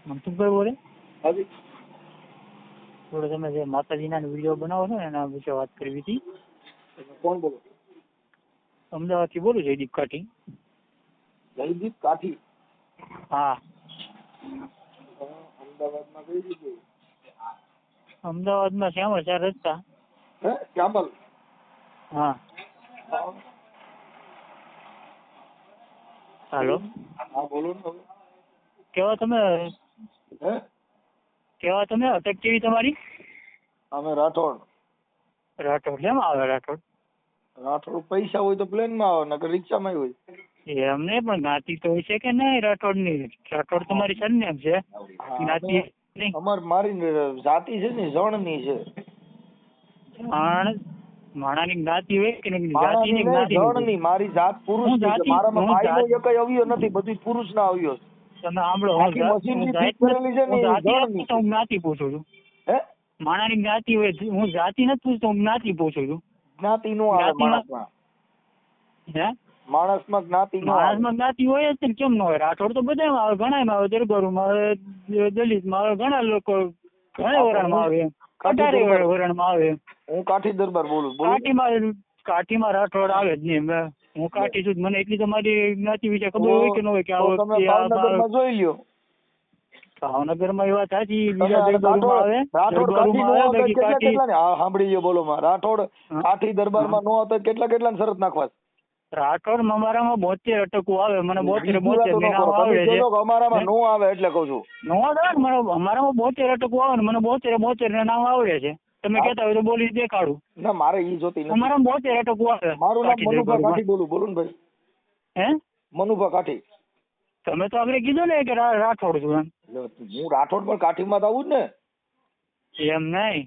મનસુખભાઈ બોલે? હાજી. થોડો તમે જે માતાજીના વિડીયો બનાવો છો ને એના વિશે વાત કરવી હતી. કોણ બોલો? અમદાવાદથી બોલું જયદીપ કાઠી. જયદીપ કાઠી? હા. અમદાવાદમાં કઈ જગ્યાએ? અમદાવાદમાં શ્યામલ 4 રસ્તા. હે શ્યામલ? હા. હાલો. હા બોલો ને હવે. કેવા તમે હે અટક કેવી તમારી? અમે રાઠોડ. રાઠોડ કેમ આવે રાઠોડ? રાઠોડ પૈસા હોય તો પ્લેનમાં આવે, નકર રિક્ષામાં હોય. એમને પણ જ્ઞાતિ તો હોય છે કે નહીં રાઠોડની? રાઠોડ તમારી સરનેમ છે, જ્ઞાતિ નહીં. મારી જાતિ છે ને જણની છે. માણાની જ્ઞાતિ હોય કે નહીં? જાતિની જ્ઞાતિ જણની. મારી જાત પુરુષ છે. મારામાં બાઈનો એકય અવયવ નથી, બધું પુરુષના અવયવ છે. તમે સાંભળો, હું જ્ઞાતિ પૂછું છું. હે માણાની જ્ઞાતિ હોય, હું જાતિ નથી પૂછતો, હું જ્ઞાતિ પૂછું છું. જ્ઞાતિ નો આવે માણસમાં. હે માણસમાં જ્ઞાતિ નો આવે. માણસમાં જ્ઞાતિ હોય જ ને, કેમ ન હોય? રાઠોડ તો બધામાં આવે, ઘણામાં આવે, દરબારોમાં આવે, દલિતમાં આવે, ઘણા લોકો ઘણા વરણમાં આવે, 18 વરણમાં આવે. હું કાઠી દરબાર બોલું. કાઠીમાં રાઠોડ આવે જ નહીં. હું કાઠી છું, મને એટલી તમારી જ્ઞાતિ વિશે ખબર હોય કે ન હોય? કે ભાવનગરમાં જોઈ લ્યો. ભાવનગરમાં એ વાત સાચી, બીજા દરબારોમાં આવે. સાંભળી લ્યો, બોલો માં. રાઠોડ કાઠી દરબારમાં નો હતો, કેટલા શરત નાખવા? રાઠોડ અમારામાં 72 અટકું આવે. મને 72 અમારામાં નો આવે એટલે કઉ છું. નો આવે ને, અમારામાં 72 અટકું આવે ને, મને 72 ના નામ આવડે છે. તમે કહેતા હોય તો બોલી દેખાડું. ના, મારે ઈ જોતી નથી. અમારામાં 72 અટકું આવે. મારું નામ મનુભા કાઠી બોલું. બોલું ને ભાઈ. હે મનુભા કાઠી. તમે તો આગળ કીધું ને કે રાઠોડ છું એમ. હું રાઠોડ પણ કાઠીમાં તો આવું જ ને. એમ નહીં,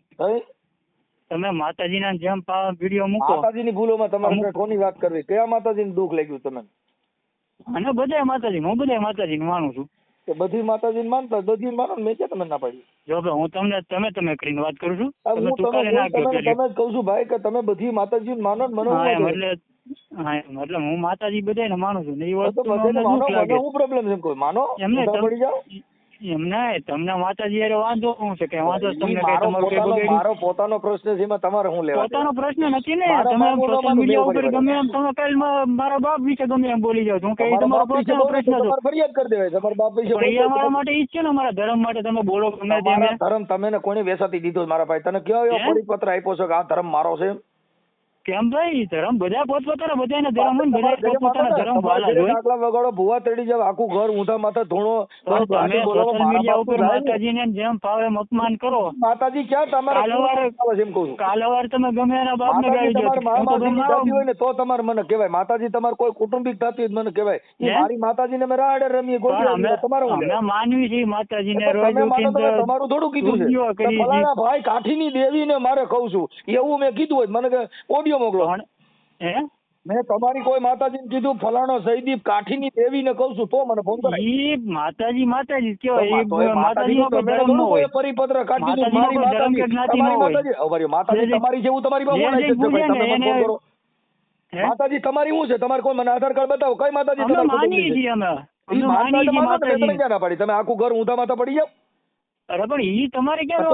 તમે માતાજીના જેમ વિડીયો મૂકો. માતાજીની ભૂલોમાં તમારે કોની વાત કરવી? કયા માતાજીને દુઃખ લાગ્યું તમે? અને બધા માતાજી, હું બધા માતાજીને માનું છું. બધી માતાજીને માનતા, બધી માનો ને. મેં ક્યાં તમે ના પાડી? જો હું તમને તમે કરીને વાત કરું છું. તમે જ કહું છું ભાઈ કે તમે બધી માતાજીને માનો ને. એટલે હું માતાજી બધાને માનું છું ને. એ વસ્તુ હું પ્રોબ્લેમ છે કોઈ માનો એમને પડી જાવ એમને. તમને માતાજી યાર વાંધો શું છે? કે વાંધો તમને મારો પોતાનો પ્રશ્ન છે, એમાં તમારે શું લેવા? પોતાનો પ્રશ્ન નથી ને. તમે સોશિયલ મીડિયા ઉપર ગમે એમ તમે કાલ મારા બાપ વિશે ગમે એમ બોલી જાવ છો. કે તમારો પોતાનો પ્રશ્ન છે, ફરિયાદ કરી દેવાય. તમારા બાપ વિશે એ અમારા માટે ઈ છે ને, અમારા ધર્મ માટે તમે બોલો ગમે તેમ. ધર્મ તમે ને કોને વેસાતી દીધો મારા ભાઈ? તને કયો એવો પરિપત્ર આપ્યો છે કે આ ધર્મ મારો છે? કેમ ભાઈ? ધર્મ બધા પોતપોતાના, બધાના ધર્મ હોય, બધા પોતપોતાના ધર્મ વાલા હોય. આટલા વગાડો, ભૂવા તડી જાવ, આખું ઘર ઊંધા માથે ધોણો. તમે સોશિયલ મીડિયા ઉપર માતાજીને જેમ ફાવે એમ અપમાન કરો. માતાજી ક્યાં તમારે? કાલવાર તમે ગમે એના બાપને ગાળી દો હોય ને તો તમારે મને કહેવાય. માતાજી તમારે કોઈ કુટુંબિક થતી હોય મને કહેવાય. મારી માતાજીને અમે રાડે રમીએ. અમે માનવી છીએ માતાજીને. તમારું થોડું કીધું છે ભાઈ? કાઠીની દેવીને મારે કહું છું એવું મેં કીધું હોય મને ઓડિયો મોકલો. મેં તમારી કોઈ માતાજીને કીધું ફલાણો જયદીપ કાઠીની દેવીને કહું છું તો મને ફોન કરે. ઈ માતાજી કેવાય? માતાજીનો ધર્મ ન હોય. પરિપત્ર કાઢી દીધું. મારી માતાજી તમારી જેવું તમારી પાસે માતાજી તમારી શું છે? તમારે કોઈ મને આધાર કાર્ડ બતાવો. કઈ માતાજી તમે ક્યાં ના પાડી? તમે આખું ઘર ઊંધા માથા પડી જાવ. અરે પણ ઈ તમારે ક્યાં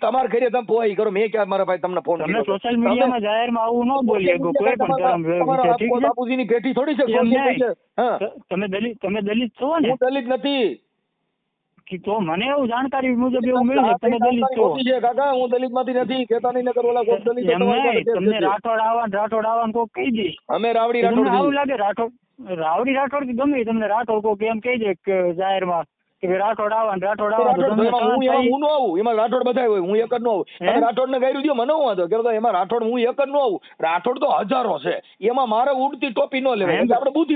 તમારે ઘરે તમે પોઈ કરો. મેં ક્યાં મારા ભાઈ તમને ફોન કર્યો? સોશિયલ મીડિયામાં જાહેરમાં આવું ન બોલીએ કોઈ પણ ધર્મ. બાપુજીની પેટી થોડી છે. તમે દલિત છો ને? હું દલિત નથી. તો મને એવું જાણકારી મુજબ એવું મળ્યું છે તમે દલિત છો. કાકા હું દલિત માંથી નથી કહેતા. નહીં નકર ઓલા કોઈ દલિત તમને રાઠોડ આવવાનું કોક કહી દે. અમે રાવડી રાઠોડ આવું લાગે રાવડી રાઠોડ કે ગમે તમને રાઠોડ કોક એમ કહી દે કે જાહેરમાં કે રાઠોડ આવવાનું હું નો આવું. એમાં રાઠોડ બધા હોય, હું એક જ નો આવું. તમે રાઠોડ ને ગાયરું દો, મને હું વાંધો કે એમાં રાઠોડ હું એક જ નો આવું. રાઠોડ તો હજારો છે, એમાં મારે ઉડતી ટોપી નો લેવાય. આપણે બુદ્ધિ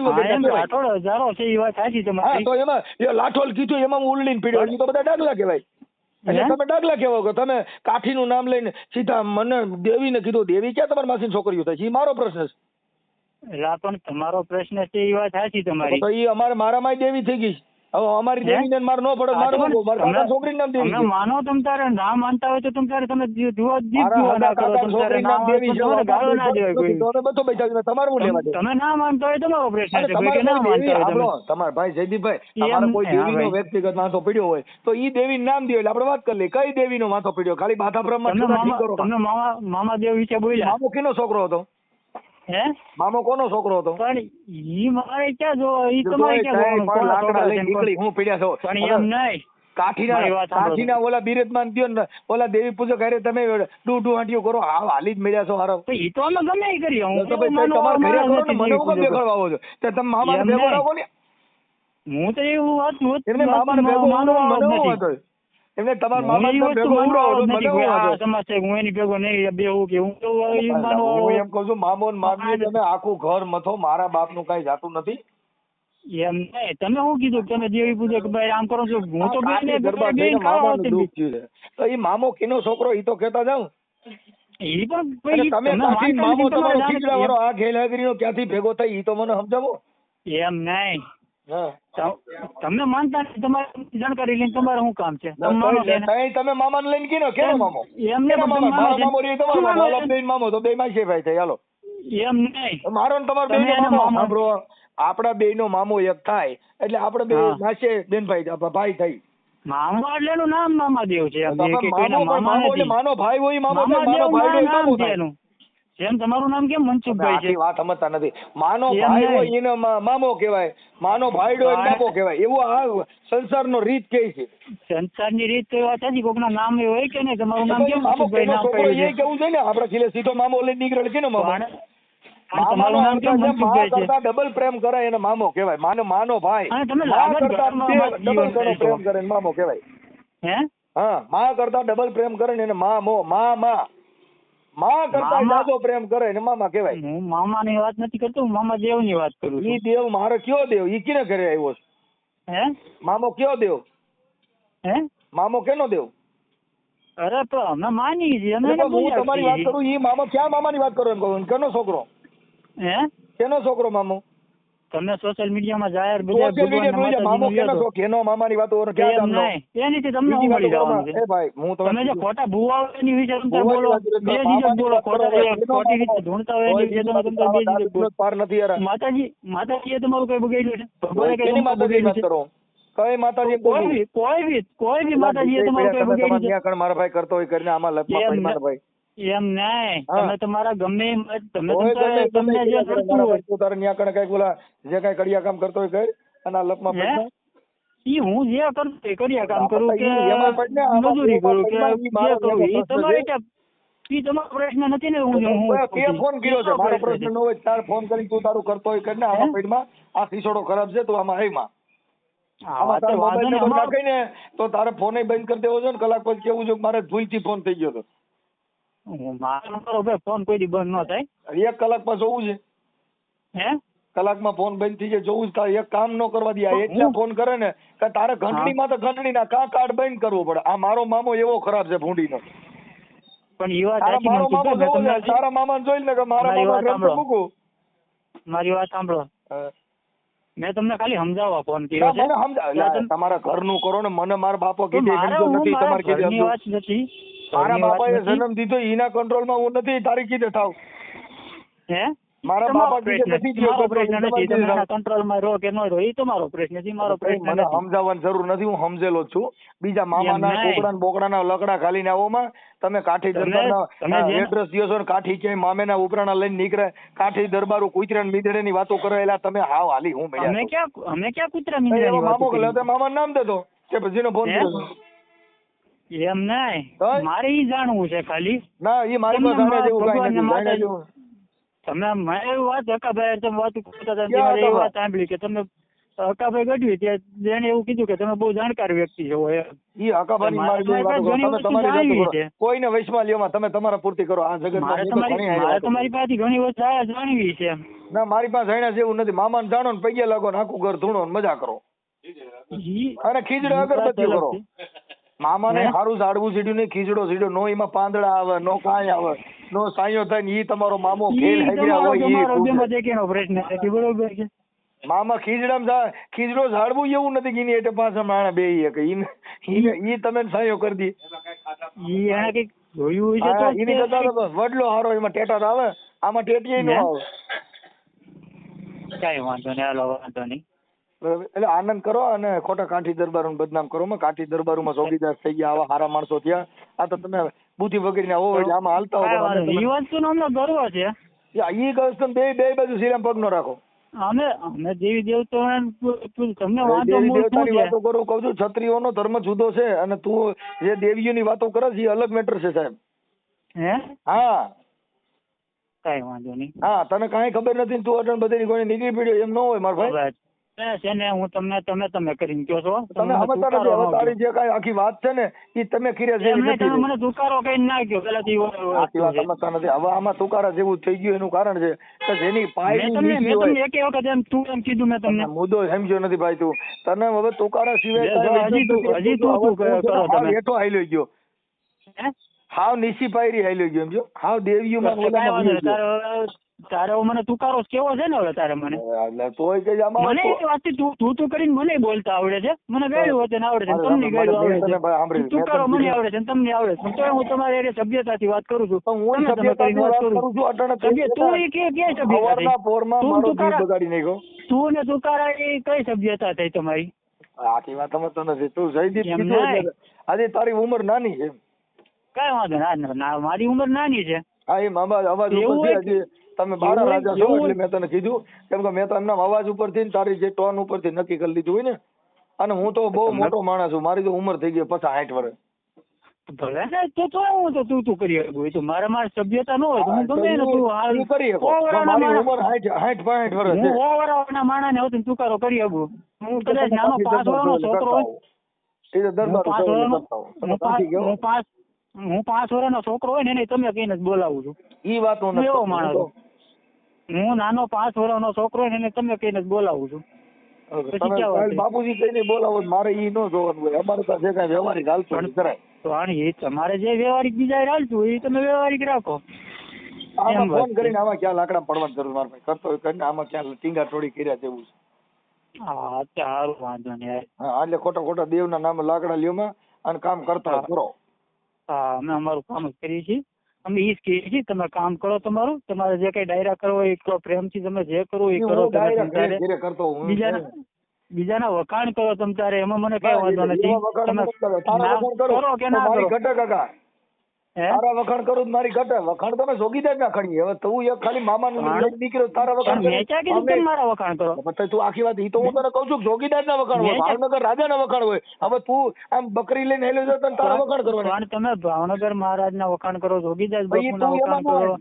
રાઠોડ હજારો છે એ વાત સાચી તમારી. તો એમાં લાઠોડ કીધું એમાં ઉલડીને પીડ્યો, તો બધા ડાગલા કહેવાય. એટલે તમે ડાગલા કહેવો કે તમે કાઠીનું નામ લઈને સીધા મને દેવીને કીધું. દેવી ક્યાં તમારી માસીની છોકરીઓ થાય છે? એ મારો પ્રશ્ન છે. એટલે પણ તમારો પ્રશ્ન છે એ વાત સાચી તમારી. તો એ મારામાં દેવી થઈ ગઈ. હવે અમારી દેવીને માર ન પડે મારે શું કહું? મારા કાકા છોકરીનું નામ દેવી છે. માનો તમ તારે ના માનતા હોય તો તમ તારે તમે જુઓ મારા કાકા છોકરીનું નામ દેવી છે. ગાળો ના દેવાય કોઈ. તો અમે બધો બેઠા તમારે શું લેવા દે? તમે ના માનતા હોય તમારો પ્રશ્ન છે, કોઈ કે ના તમારે માનતા હોય તમે. તમારા ભાઈ જયદીપભાઈ તમારે કોઈ દેવીનો વ્યક્તિગત માથો પડ્યો હોય તો ઈ દેવીનું નામ દો એટલે આપણે વાત કરી લઈએ. કઈ દેવીનો માથો પડ્યો? ખાલી બાધા બ્રહ્મા તમને મામા દેવ વિશે બોલ્યા. મામો કેનો છોકરો હતો? હે મામો કોનો છોકરો હતો? પણ ઈ મારે ક્યાં જો ઈ તમારે ક્યાં લાકડા લઈને નીકળી હું પીડ્યા છો. પણ એમ નહીં. કાઠીના ઓલા બિરજમાન દ્યો ને ઓલા દેવી પૂજક હારે તમે ડૂ હાંટિયું કરો હાલી જ મળ્યા છો હારો. ઈ તો અમે ગમે ઈ કરીએ. હું તો ભાઈ તમારે ઘરે કરો ને મને હું કેમ દેખાડવા આવો છો? તે તમે મામાને ભેગો રાખો ને. હું તો એવું વાત એમને મામાને ભેગો માનવાનો હતો. એમને તમારા મામાને ભેગો ઉડાવો મને હું સમાજ છે હું એની ભેગો નહીં બેહું કે હું હું એમ કહું છું મામો ને મામી તમે આખું ઘર મથો મારા બાપનું કઈ જાતું નથી. એમ નહીં તમે શું કીધું તમે દેવી પૂજક ભાઈ આમ કરો છો? હું તો તો એ મામો કેનો છોકરો ઈ તો કેતા જાઉં. ઈ પણ તમે મામો તમારો ખીચડા વાળો આ ઘેલાગરીનો ક્યાંથી ભેગો થાય ઈ તો મને સમજાવો. એમ નહીં તમને માનતા તમારે જાણકારી લઈને તમારે શું કામ છે? તમે મામાને લઈને કીનો કેનો મામો? એમને મામો તો બે માં છે ભાઈ થાય. હાલો એમ નહીં મારો ને તમારો બે મામો સાંભળો. આપડા બે નો મામો એક થાય એટલે આપડે બે નાશે બેનભાઈ ભાઈ થઈ. મામા એટલે એનું નામ મામાદેવ છે. માનો ભાઈ હોય મામો. જેમ તમારું નામ કેમ મનસુખભાઈ છે? વાત સમજતા નથી. માનો ભાઈ હોય એને મામો કહેવાય, માનો ભાઈ હોય મામો કહેવાય. એવું આ સંસારનો રીત કે છે. સંસારની રીત તો વાત છે. કોકના નામ એ હોય કે નહીં? તમારું નામ કેમ મનસુખભાઈ નામ પડ્યું છે? એ કેવું છે ને આપણે છેલ્લે સીધો મામો લઈને નીકળે કે ને મામો. તમારું નામ કેમ મનસુખભાઈ છે? ડબલ પ્રેમ કરે એને મામો કહેવાય. માનો ભાઈ તમે ડબલ પ્રેમ કરે મામો કહેવાય. હે હા માં કરતા ડબલ પ્રેમ કરે ને એને મામો માં કરતા જાજો પ્રેમ કરે ને મામા કહેવાય. હું મામાની વાત નથી કરતો, હું મામા દેવની વાત કરું છું. ઈ દેવ મારો કયો દેવ? ઈ કિને ઘરે આવ્યો છે? હે મામો કયો દેવ? હે મામો કેનો દેવ? અરે તો અમે માની છીએ. હું તમારી વાત કરું. ઈ મામો ક્યાં મામાની વાત કરો એમ કહું? કેનો છોકરો? હે કેનો છોકરો મામો? તમે સોશિયલ મીડિયામાં જાહેર મામો કેનો મામાની વાતો એની તમને હું મળી જવાનું છે. તમે જે ખોટા ભૂવા એની વિશે તમે બોલો, બે જીજો બોલો. ખોટી રીતે ઢૂંઢતા હોય એની વિશે તમે બે જીજો બોલો. પાર નથી યાર. માતાજીએ તમારું કઈ બગાડ્યું છે? કઈ માતાજી વાત કરો? કઈ માતાજી? કોઈ બી માતાજીએ તમારું કઈ બગાડ્યું છે? મારા ભાઈ કરતો હોય કરીને આમાં લપમાં મારા ભાઈ એમ નહીં. તમે તમારા ગમે તમને જે કરતું હોય તારે ન્યા કણે કઈક બોલા જે કઈ કડિયા કામ કરતો હોય કર અને આ લપમાં પૈસા ઈ હું જે કરતો કડિયા કામ કરું કે મજૂરી કરું કે જે કરું ઈ તમારે ઈ તમારો પ્રશ્ન નથી ને. હું ફોન કર્યો છે, મારો પ્રશ્ન ન હોય તાર ફોન કરી તું તારું કરતો હોય કરીને આમાં પેટમાં આ ખીસોડો ખરાબ છે તું આમાં આઈમાં નાખીને તો તારે ફોન બંધ કરી દેવો છે ને. કલાક પછી કેવું છે મારે ભૂલથી ફોન થઈ ગયો હતો. મારો ફોન કોઈ દી બંધ ન થાય. 1 કલાકમાં જોવું છે. હે કલાકમાં ફોન બંધ થઈ જાય જોવું જ. તારે એક કામ ન કરવા દે. એટલા ફોન કરે ને કે તારે ઘંટડીમાં તો ઘંટડી ના કાર્ડ બંધ કરવું પડે. આ મારો મામો એવો ખરાબ છે ભૂંડીનો. પણ એ વાત મારો મામો તારા મામાને જોઈ ને કે મારા મામા મૂકું. મારી વાત સાંભળો. મેં તમને ખાલી સમજાવવા ફોન કર્યો છે. તમારા ઘરનું કરો ને. મને મારા બાપો કીધું નથી તમારે કીધું વાત નથી. મારા બાપાએ જન્મ દીધો એના કંટ્રોલમાં હું નથી. તારી કીધે થાવ. હે મારા બાપા કીધે નથી મારો પ્રશ્ન નથી. તમે કંટ્રોલમાં રહો કે ન રહો એ તમારો પ્રશ્ન નથી. મારો પ્રશ્ન મને સમજાવવાની જરૂર નથી. હું સમજેલો છું. બીજા મામાના કોકડા બોકડાના લકડા ખાલી ને આવોમાં તમે કાઠી દરબારના એડ્રેસ દિયો છો ને કાઠી ક્યાંય મામેના ઉપરાણા લઈને નીકળે. કાઠી દરબારો કુતરા મીંદડે ની વાતો કરે એલા તમે હાવ હાલી હું મળ્યા. અમે ક્યાં કુતરા મીંદડે ની વાતો કરી? મામાનું નામ દેતો કે પછીનો ફોન કર્યો. એમ નહીં. મારે ઈ જાણવું છે ખાલી. ના ઈ મારી પાસે જાણે જેવું કાઈ નથી. તમે મેં એવું વાત હકાભાઈ તમે વાત કરતા હતા એ વાત સાંભળી કે તમે હકાભાઈ ગઢવી ત્યાં એને એવું કીધું કે તમે બહુ જાણકાર વ્યક્તિ છો. ઈ હકાભાઈ મારી કોઈને વૈશમાં લ્યોમાં તમે તમારા પૂર્તિ કરો. આ જગત તમારી પાસે ઘણી વસ્તુ જાણવી છે. ના મારી પાસે જાણ્યા જેવું નથી. મામાને જાણો ને પૈયા લાગો ને આખું ઘર ધૂણો ને મજા કરો અને ખીજડો અગરબત્તી કરો. મામાને સારું ઝાડવું સીડ્યું નહીં ખીજડો સીડ્યો નો એમાં પાંદડા આવે નો કાંઈ આવે નો સાયો થાય ને ઈ તમારો મામો ખેલ હેગ્યા હોય ઈ પ્રશ્ન નથી. બરોબર છે. મામા ખીજડો ઝાડવું એવું નથી કે એની એટલે પાછા માણા બે ઈ તમે સાયો કરી દી ઈ એને કઈક જોયું છે તો એની કરતા વડલો હારો એમાં ટેટા આવે આમાં ટેટીએ ન આવે. કઈ વાંધો નહીં, હાલો વાંધો નહીં. એટલે આનંદ કરો અને ખોટા કાઠી દરબારો બદનામ કરો માં. કાઠી દરબારોમાં ચોકીદાર થઈ ગયા આવા હારા માણસો થયા. આ તો તમે બુદ્ધિ વગેરે હોવ એટલે આમાં હાલતા હોય. ઈ વસ્તુનો અમને ગર્વ છે. ઈ ગસ્ત બે બાજુ સિરામ પગ નો રાખો. અમે દેવી દેવતા તમને દેવતાની વાતો કરો. કહું છું ક્ષત્રિયોનો ધર્મ જુદો છે અને તું જે દેવીઓની વાતો કરે છે એ અલગ મેટર છે સાહેબ. હે? હા કઈ વાંધો નહીં. હા તને કાંઈ ખબર નથી તું અટણ બધી કોઈ નીકળી પડ્યો એમ ન હોય મારા ભાઈ. છે ને હું તમને તમે કરીને કહો છો. તમે સમજતા નથી. તારી જે કાંઈ આખી વાત છે ને એ તમે કર્યા જેવી તમે મને તુકારો કઈ નાખ્યો પેલાથી સમજતા નથી. હવે આમાં તુકારા જેવું થઈ ગયું એનું કારણ છે કે જેની પાય એક વખત એમ તું એમ કીધું મેં તમને મુદ્દો સમજ્યો નથી ભાઈ તું. તને હવે તુકારા સિવાય હજી તું કરો તમે હેઠો હાલ્યો ગયો. હાવ નીસી પાયરી હાલ્યો ગયો સમજો. હાવ દેવીઓમાં તારે મને તુકારો કેવો છે ને હવે તારે મને મને એ વાત તું કરીને મને બોલતા આવડે છે. મને ગાળ્યું વચન આવડે છે, તમને ગાળ્યું આવડે છે, તુકારો મને આવડે છે તમને આવડે છે. તો હું તમારી સભ્યતાથી વાત કરું છું. તું એ કે સભ્યતા તું ને તુકારા એ કઈ સભ્યતા થઈ તમારી? આખી વાત સમજતો નથી તું. જયદીપ આજે તારી ઉંમર નાની છે. કઈ વાંધો ના, મારી ઉંમર નાની છે. હા એ અવાજ ઉપર તમે બારા રાજા છો એટલે મેં તને કીધું. કેમ કે મેં તો એમના અવાજ ઉપરથી તારી જે ટોન ઉપરથી નક્કી કરી લીધું હોય ને. અને હું તો બહુ મોટો માણસ છું. મારી તો ઉંમર થઈ ગઈ 50-60 વર્ષ. ભલે ને તો હું તો તું કરી શકું. તો મારા સભ્યતા ન હોય તો હું ગમે ને તું કરી શકો. મારી ઉંમર 60-65 વર્ષ છે. હું ઓવરાના માણસને હવે તુકારો કરી શકું. હું કદાચ નાનો 5 વર્ષનો છોકરો હોય એ તો દરબાર હું 5 વર્ષનો છોકરો હોય ને એને તમે કહીને જ બોલાવું છું. ઈ વાત હું એવો માણસ. હું નાનો 5 વર્ષનો છોકરો હોય ને એને તમે કહીને જ બોલાવું છું. બાપુજી કઈને બોલાવો મારે ઈ ન જોવાનું હોય. અમારે તો જે કઈ વ્યવહારિક હાલતું કરાય. તો આની તમારે જે વ્યવહારિક બીજા હાલતું હોય એ તમે વ્યવહારિક રાખો. આમાં ફોન કરીને આમાં ક્યાં લાકડા પડવાની જરૂર મારા ભાઈ કરતો હોય કરીને આમાં ક્યાં ટીંગા ટોળી કર્યા જેવું છે. હા સારું વાંધો નહીં. હા એટલે ખોટા દેવના નામે લાકડા લ્યોમાં અને કામ કરતા કરો. હા અમે અમારું કામ જ કરીએ છીએ. અમે ઈ જ કહીએ છીએ તમે કામ કરો તમારું. તમારે જે કઈ ડાયરા કરવો હોય એટલો પ્રેમથી તમે જે કરો એ કરો. બીજાના વખાણ કરો તમે તારે એમાં મને કઈ વાંધો નથી. તમે કરો કે ના કરો. તારા વખાણ કરું મારી ઘટે. વખાણ તમે જોગીદાર ના ખડી. હવે તું એક ખાલી મામાનું નીકળ્યો તારા વખાણ મારા વખાણ કરો. તું આખી વાત ઈ તો હું તને કઉ છું જોગીદાર ના વખાણ હોય, ભાવનગર રાજા ના વખાણ હોય. હવે તું આમ બકરી લઈને હેલો છો તારા વખાણ કરવાના. તમે ભાવનગર મહારાજ ના વખાણ કરો, જોગીદાસ બાપુ ના વખાણ કરો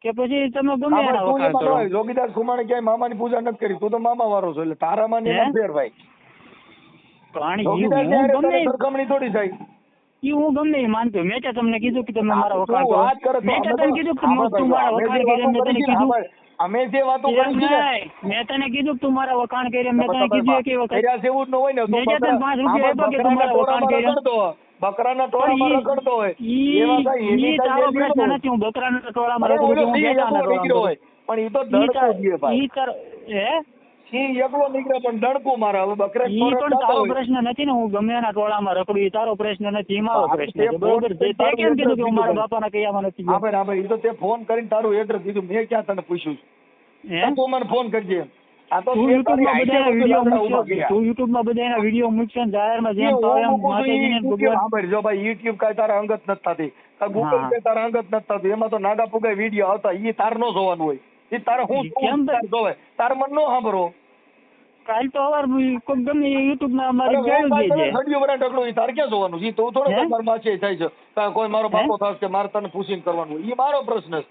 કે પછી તમે ગમે એના વખાણ કરો. જોગીદાસ કુમારે ક્યાંય મામાની પૂજા નથી કરી. તું તો મામા વાળો છો એટલે તારામાં ને ફેર ભાઈ. સરખામણી થોડી થાય. હું ગમે એ માનતો. મેં તમને કીધું કે તમે મારા વખાણ કરો. મેં તને કીધું કે તું મારા વખાણ કરી. મેં તને કીધું અમે જે વાતો કરી મેં તને કીધું તું મારા વખાણ કરી. મેં તને કીધું કે વખત એવું જ ન હોય ને. 5 રૂપિયા આપ્યા કે તમારા વખાણ કર્યા. બકરાના ટોળામાં રખડતો હોય ઈ તારો પ્રશ્ન નથી. હું બકરાના ટોળામાં રખડું છું, મેટાના ટોળામાં હોય. પણ ઈ તો ડણકો જ ભાઈ. ઈ તાર ઈ એકલો નીકળે પણ ડણકું મારે. હવે બકરા ઈ પણ તારો પ્રશ્ન નથી ને. હું ગમે એના ટોળામાં રખડું ઈ તારો પ્રશ્ન નથી. ઈ મારો પ્રશ્ન છે. બરોબર છે. તે કેમ કીધું કે હું મારા બાપાના કયામાં નથી ગયો? આપણે ઈ તો તે ફોન કરીને તારું એડ્રેસ દીધું. મેં ક્યાં તને પૂછ્યું છે? તું મને ફોન કરજે. આ તો યુટ્યુબમાં બધાના વિડીયો મૂકશે ને જાહેરમાં જેમ માતાજીને ભગવાન. જો ભાઈ યુટ્યુબ કાંઈ તારા અંગત નથી થતી. ગૂગલ પે તારા અંગત નથી થતું. એમાં તો નાગા પુગા વિડીયો આવતા. ઈ તાર નો જોવાનું હોય. ઈ તારે હું કેમ જોવે તાર મન નો સાંભળો. કાલ તો અવાર કોઈ ગમે યુટ્યુબ માં અમારી જોયું છે. હડિયો બરા ઢગલો ઈ તાર ક્યાં જોવાનું? ઈ તો થોડો માર માછે થાય છે. કોઈ મારો બાપો થશે કે મારે તને પૂછીને કરવાનું. ઈ મારો પ્રશ્ન છે.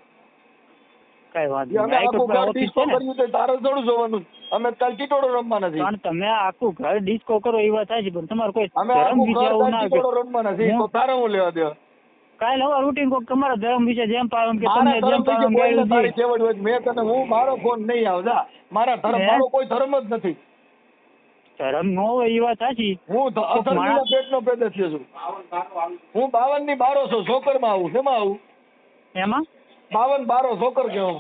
કઈ વાંધો નહીં. તારે થોડું જોવાનું. અમે કાલ ટીટોડો રમવા નથી. પણ તમે આખું ઘર ડિસ્કો કરો એ વાત થાય છે. પણ તમારે કોઈ ટીટોડો રમવા નથી. તો તારે હું લેવા દે. કાલ હવે રૂટીન કોક તમારા ધર્મ વિશે જેમ પાવન કે તમને જેમ પાવન તારી છેવડ હોય. મેં તને હું મારો ફોન નહીં આવતા. મારા ધર્મ મારો કોઈ ધર્મ જ નથી. ધર્મ નો હોય એ વાત સાચી. હું અસરનો પેટનો પેદા થયો છું. હું 52 ની બારો છું. છોકરમાં આવું શેમાં આવું? એમાં 52 બારો છોકર કેવું.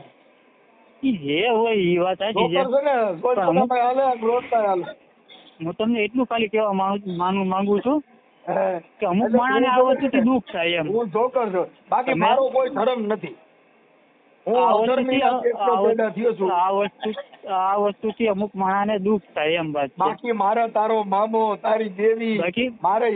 ઈ જે હોય ઈ વાત સાચી છે. હું તમને એટલું ખાલી કહેવા માંગુ છું કે અમુક માણસને આ વસ્તુથી દુઃખ થાય એમ. હું જોકર છું, બાકી મારો કોઈ ધર્મ નથી. આ વસ્તુથી અમુક માણસને દુઃખ થાય એમ વાત. બાકી મારે તારો મામો તારી દેવી મારે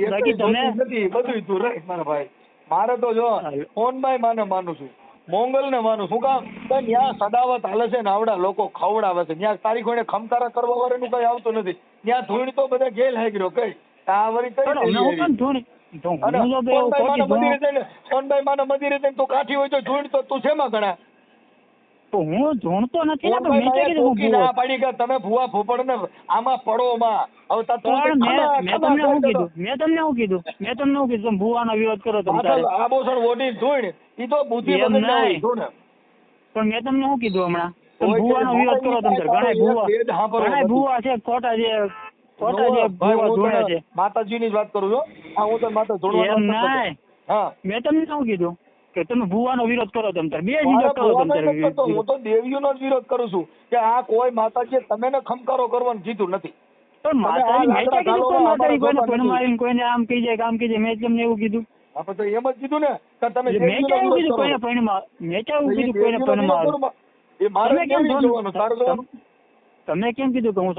નથી, બધું તું રહે મારા ભાઈ. મારે તો જો ફોનભાઈ માને માનું છું, મોંગલ ને માનું. શું કામ? ત્યાં સદાવત હાલે છે ને, આવડા લોકો ખવડાવે છે. ત્યાં તારી કોઈને ખમકારા કરવા વાળાનું કઈ આવતું નથી. ત્યાં ધૂળ તો બધા ગેલ હાઈ ગયો કઈ આ વળી કઈ સોનભાઈ માના મંદિરે જઈને તું કાઠી હોય તો ધૂળ તો તું શેમાં ગણા? હું ધૂણતો નથી ને, પણ પાડી કે તમે ભૂવા ભૂપડ ને આમાં પડો માં. મેં તમને શું કીધું તમે ભૂવાનો વિરોધ કરો તમે આબોસર વોટી ધૂળ ઈ તો બુદ્ધિ પણ મેં તમને શું કીધું હમણાં? ભૂવાનો વિરોધ કરો તમે. ઘણા ભૂવા છે ખોટા જે ભૂવા ધૂણે છે. માતાજી ની જ વાત કરું છું. હું તો માતા ધૂણવા. હા, મેં તમને શું કીધું કે તમે ભૂવાનો વિરોધ કરો તમે બે વિરોધ કરો તમે. હું તો દેવીઓનો જ વિરોધ કરું છું કે આ કોઈ માતાજી તમે ખમકારો કરવાનું કીધું નથી. પણ માતાજી મેં ક્યાં કીધું માતાજી કોઈને પરમારીને કોઈને આમ કહી જાય કામ કહી જાય? મેં તમને એવું કીધું? આપણે તો એમ જ કીધું ને કે તમે મેં ક્યાં એવું કીધું કોઈને પરમાર? મેં ક્યાં એવું કીધું કોઈને પરમાર? એ મારે કેમ જોવાનું તારું? તમે કેમ કીધું કે હું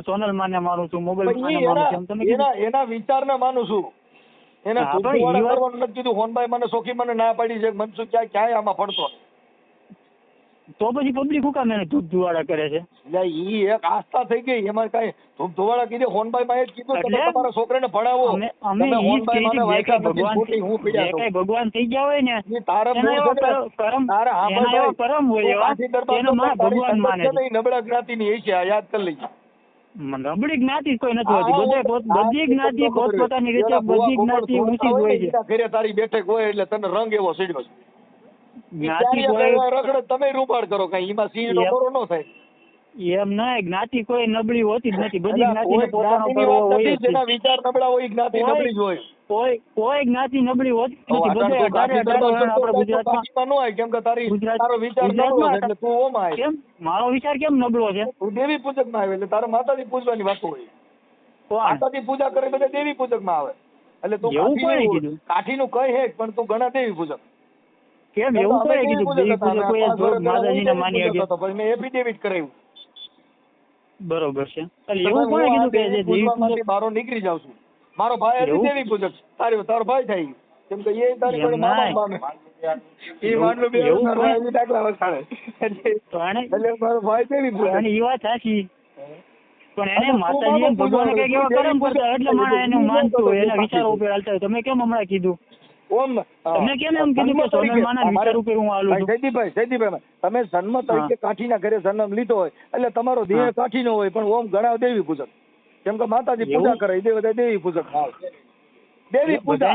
સોનલ માને મારું છું, મોગલ માને મારું છું? તમે એના વિચારને માનું છું. એને કરવાનું નથી કીધું. હોનભાઈ મને સોખી મને ના પાડી છે, મનસુખ ક્યાંય આમાં પડતો તો પછી પબ્લિક હું કામ એને ધૂપ ધુવાડા કરે છે? ઈ એક આસ્થા થઈ ગઈ. એમાં કઈ ધૂપ ધુવાડા કીધી. હોનભાઈ માં એ જ કીધું કે તમારા છોકરાને ભણાવો. ભગવાન થઈ ગયા હોય ને કરમ હોય ભગવાન માને. નબળા જ્ઞાતિ ની છે, યાદ કરી લઈએ. નબળી જ્ઞાતિ કોઈ નથી હોતી. બધી જ્ઞાતિ પોતપોતાની રીતે બધી જ્ઞાતિ ઊંચી જ હોય છે. ઘરે તારી બેઠક હોય એટલે તને રંગ એવો સીડ્યો છે. જ્ઞાતિ કોઈ રગડે તમે રૂપાડ કરો કઈ એમાં સીડો ખરો ન થાય. એમ ના, જ્ઞાતિ કોઈ નબળી હોતી જ નથી. બધી જ્ઞાતિને પોતાનો કરવો હોય. જેના વિચાર નબળા હોય જ્ઞાતિ નબળી જ હોય. કોઈ જ્ઞાતિ નબળી હોતી નથી. આપણા ગુજરાતમાં ન હોય કેમ કે તારો વિચાર નબળો છે એટલે તું ઓમાં આવે. કેમ મારો વિચાર કેમ નબળો છે? તું દેવી પૂજક માં આવે એટલે તારે માતાજી પૂજવાની વાત હોય. માતાજી પૂજા કરે બધા દેવી પૂજક માં આવે એટલે તું કાઠી નું કઈ હે પણ તું ઘણા દેવી પૂજક. કેમ એવું કોણે કીધું? દેવી પૂજક કોઈ માતાજીને માની શકે? પછી મેં એફિડેવિટ કરાવ્યું. બરોબર છે. એવું કોણે કીધું કે દેવી પૂજક બારો નીકળી જાવ છું? મારો ભાઈ હતી દેવી પૂજક. તારો ભાઈ થાય કેમ કે એ તારી જોડે મામા માને. એ માનલો બે દાખલા વસાડે એટલે મારો ભાઈ દેવી પૂજક. એ વાત સાચી. પણ એને માતાજી ભગવાન કઈક એવા કરમ કરતા એટલે માણસ એને માનતું હોય, એના વિચારો ઉપર હાલતા હોય. તમે કેમ હમણાં કીધું? તમે કેમ એમ કીધું કે સોનલ માના વિચાર ઉપર હું હાલું છું? જયદીપભાઈ તમે જન્મ તરીકે કાઠીના ઘરે જન્મ લીધો હોય એટલે તમારો દેહ કાઠી નો હોય પણ ઓમ ઘણા દેવી પૂજક. કેમ કે માતાજી પૂજા કરે એ બધા દેવી પૂજક. દેવી પૂજા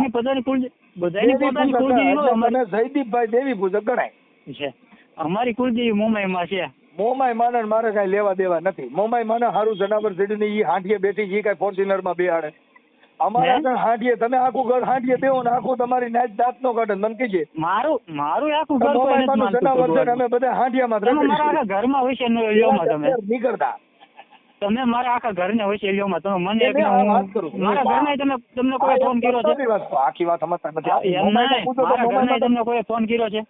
જયદીપભાઈ દેવી પૂજક ગણાય છે. અમારી કુલદેવી મોમાઈમાં છે. મોમાઈ માને મારે કઈ લેવા દેવા નથી. મોમાઈ માને હારું જનાવર ચડીને ઈ હાંઠીએ બેઠી ઈ કઈ ફોર્ચ્યુનર માં બેહાડે. અમારા આગળ હાંઠીએ તમે આખું ઘર હાંઠીએ બેહો ને આખું તમારી નાચ દાંત નો કાઢે મને કીજે. મારું આખું ઘર કોઈ નથી માનતું. અમે બધા હાંઠિયામાં તમે મારા આખા ઘરમાં હોય છે લ્યોમાં તમે નીકળતા. તમે મારા આખા ઘરને હોય છે લ્યોમાં તમે મને એક મારા ઘરના તમને કોઈ ફોન કર્યો છે? આખી વાત સમજતા નથી. મારા ઘરના તમને કોઈ ફોન કર્યો છે?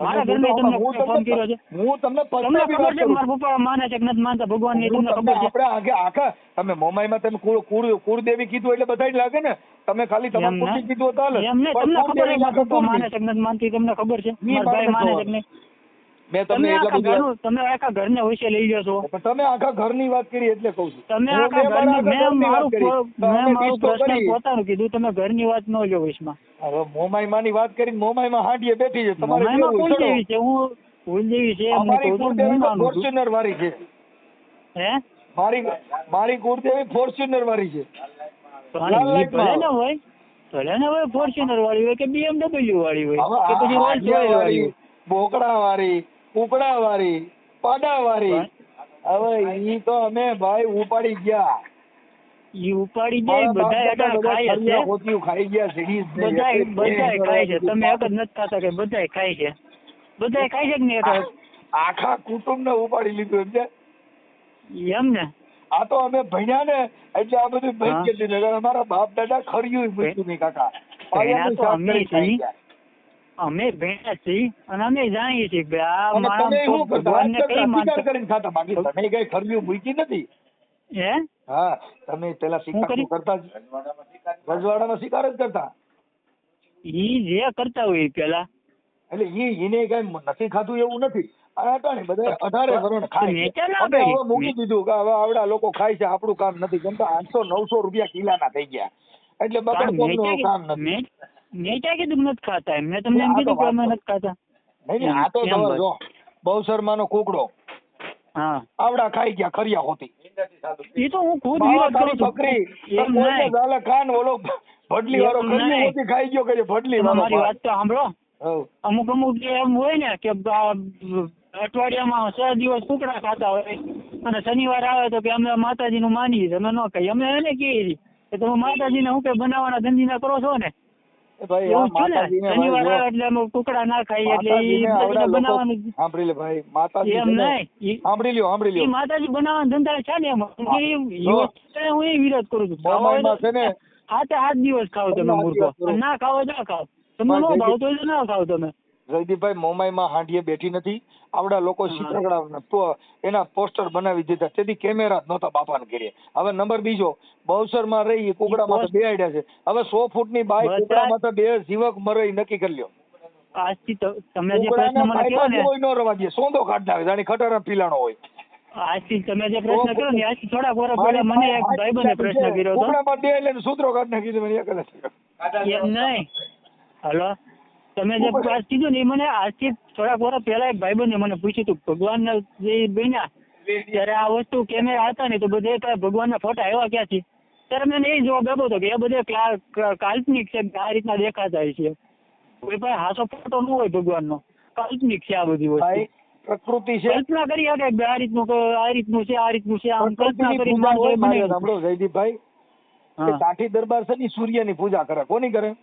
મારા ઘરના તમને ફોન કર્યો છે? હું તમને ખબર છે મારા પપ્પા માને છે કે નથી માનતા ભગવાન ની? તમને ખબર છે? આપણે આખા તમે મોમાઈમાં તમે કુળદેવી કીધું એટલે બધા જ લાગે ને. તમે ખાલી તમારું કુળદેવી કીધું તો હાલે. એમને તમને ખબર છે મારા પપ્પા માને છે કે નથી માનતી? તમને ખબર છે મારા ભાઈ માને છે કે નહીં? મેં તમને તમે આખા ઘરને વિશે લઈ લ્યો છો. તમે આખા ઘરની વાત કરી એટલે કહું છું. તમે આખા ઘરની મેં મારું પર્સનલ પોતાનું કીધું. તમે ઘરની વાત ન લ્યો વિશમાં. હવે મોમાઈમાં ની વાત કરી. મોમાઈમાં હાંડીએ બેઠી છે. તમારે કુલદેવી છે. હું કુલદેવી છે ફોર્ચ્યુનર વાળી છે. હે મારી કુળદેવી ફોર્ચ્યુનર વાળી છે. ભલે ને હોય ફોર્ચ્યુનર વાળી હોય કે BMW વાળી હોય કે પછી રોલ્સ રોયલ વાળી હોય, બોકડા વાળી, કુકડા વાળી, પાડા વાળી. હવે ઈ તો અમે ભાઈ ઉપાડી ગયા. ઈ ઉપાડી જાય બધા ખાય છે. હોતીઓ ખાઈ ગયા સીડી બધા ખાય છે. તમે એક જ નથી ખાતા કે બધા ખાય છે? બધા ખાય છે કે નહીં? આખા કુટુંબ ને ઉપાડી લીધું એમ છે એમ ને આ તો અમે ભણ્યા ને એટલે આ બધું ભાઈ કે દીધું અમારા બાપ દાદા ખર્યું પૂછ્યું નહીં કાકા અમે ભણ્યા છીએ અને અમે જાણીએ છીએ કે આ કરીને ખાતા બાકી તમે કઈ ખર્યું મૂકી નથી હે હા તમે પેલા શિકાર કરતા રજવાડામાં શિકાર જ કરતા ઈ જે કરતા હોય પેલા એટલે એને કઈ નથી ખાતું એવું નથી બધા 18 વર્ષ ખાય મૂકી દીધું કે હવે આવડા લોકો ખાય છે આપણું કામ નથી કેમ કે 800-900 રૂપિયા કિલાના થઈ ગયા એટલે બકર કામ નથી મેં ક્યાં કીધું નથી ખાતા મેં તમને એમ કીધું કે અમે નથી ખાતા નહીં આ તો જો બહુશર્માનો કુકડો હા આવડા ખાઈ ગયા ખરિયા હોતી એ તો હું ખુદ વિરોધ કરું છું બકરી કાન ઓલો ભડલી વાળો ખરી હોતી ખાઈ ગયો કે ભડલી મારી વાત તો સાંભળો અમુક એમ હોય ને કે અઠવાડિયામાં 6 દિવસ કુકડા ખાતા હોય અને શનિવાર આવે તો કે અમે માતાજીનું માનીએ છીએ અમે ન કહીએ અમે એને કહીએ કે તમે માતાજીને શું કે બનાવવાના ધંધીના કરો છો ને શનિવાર આવે એટલે અમે કુકડા ના ખાઈએ એટલે બનાવવાનું સાંભળી લે ભાઈ માતાજી એમ નહીં સાંભળી લ્યો માતાજી બનાવવાના ધંધા છે ને એમાં હું એ વિરોધ કરું છું હાથે 8 દિવસ ખાઓ તમે મૂર્ખો ના ખાઓ ના ખાઓ તમને ન ભાવતો હોય તો ના ખાવ તમે જયદીપભાઈ મોમાઈમાં હાંડીએ બેઠી નથી આવડા લોકો શીતળા એના પોસ્ટર બનાવી દીધા તેથી કેમેરા જ નહોતા બાપાને ઘરે હવે નંબર બીજો બહુસરમાં રહી કુકડામાં તો બે આડ્યા છે હવે 100 ફૂટની બાઈ કુકડામાં તો બે જીવક મરે નક્કી કરી લ્યો આજથી તમે જે પ્રશ્ન મને કહ્યો ને કોઈ ન રવા દે સોંદો કાઢ નાખે જાણી ખટારા પીલાણો હોય આજથી તમે જે પ્રશ્ન કર્યો ને આજથી થોડા વર્ષ પહેલા મને એક ભાઈબંધે પ્રશ્ન કર્યો હતો કુકડામાં બે એટલે સૂત્રો કાઢ નાખી મને એક જ એમ નહીં હલો તમે જે વાત કીધું ને મને આજથી થોડાક વર્ષ પહેલા એક ભાઈબંધે મને પૂછ્યું હતું ભગવાનના જે બન્યા ત્યારે આ વસ્તુ કેમેરા હતા ને તો બધે ભગવાનના ફોટા આવ્યા ક્યાંથી ત્યારે મેં એ જવાબ આપ્યો હતો કે એ બધે કાલ્પનિક છે આ રીતના દેખાતા છે કોઈ પણ હાસો ફોટો ન હોય ભગવાનનો કાલ્પનિક છે આ બધી વસ્તુ પ્રકૃતિ છે કલ્પના કરી શકે કે આ રીતનું છે આમ કલ્પના કરી સાંભળો જયદીપભાઈ કાઠી દરબાર છે ની સૂર્યની પૂજા કરે કોની કરે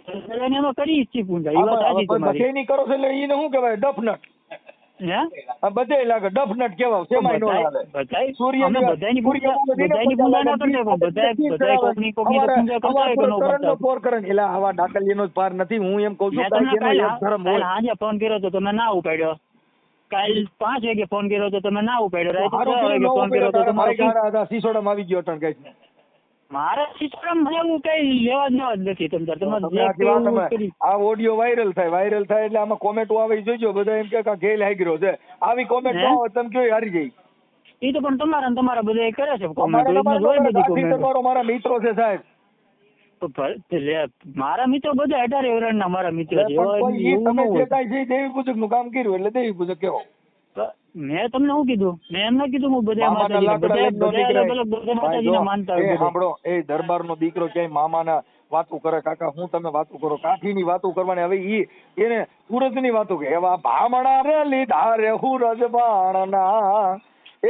એમાં કરી ઈચ્છી પૂજા એ વાત સાચી તમારી બધાની કરો છો એટલે એને શું કહેવાય ડફનટ હે બધે લાગે ડફનટ કહેવાય સેમાય નો લાગે સૂર્ય બધાની પૂજા ના કરતા બધા કોકની પૂજા કરતા હોય કે નો કરતા ફોર કરે એટલે આવા ડાકલીનો જ પાર નથી હું એમ કહું છું કે આજે ફોન કર્યો તો તમે ના ઉપાડ્યો કાલ 5 વાગે ફોન કર્યો તો તમે ના ઉપાડ્યો રાતે 6 વાગે ફોન કર્યો તો તમારે સીસોડામાં આવી ગયો ટણ કઈ મારા સિસ્ટમ એવું કઈ લેવા જ નથી તમે આ ઓડિયો વાયરલ થાય એટલે આમાં કોમેન્ટો આવે જોઈજો બધા એમ કે ગેલ હાઈગ્રો છે આવી કોમેન્ટ આવે તમે કયો હારી જાય એ તો પણ તમારા બધા કરે છે કોમેન્ટ મારા મિત્રો છે સાહેબ મારા મિત્રો બધા 18 વર્ષના મારા મિત્રો છે તમે જે કાંઈ છે દેવી પૂજક નું કામ કર્યું એટલે દેવી પૂજક કેવો મેં તમને શું કીધું મેં એમ ના કીધું હું બધા માતાજીને માનતા હોય સાંભળો એ દરબારનો દીકરો ક્યાંય મામાના વાતો કરે કાકા હું તમે વાતો કરો કાઠીની વાતો કરવાની હવે એને સુરતની વાતો કે એવા ભામણા રે લીધા રે હુરજબાણના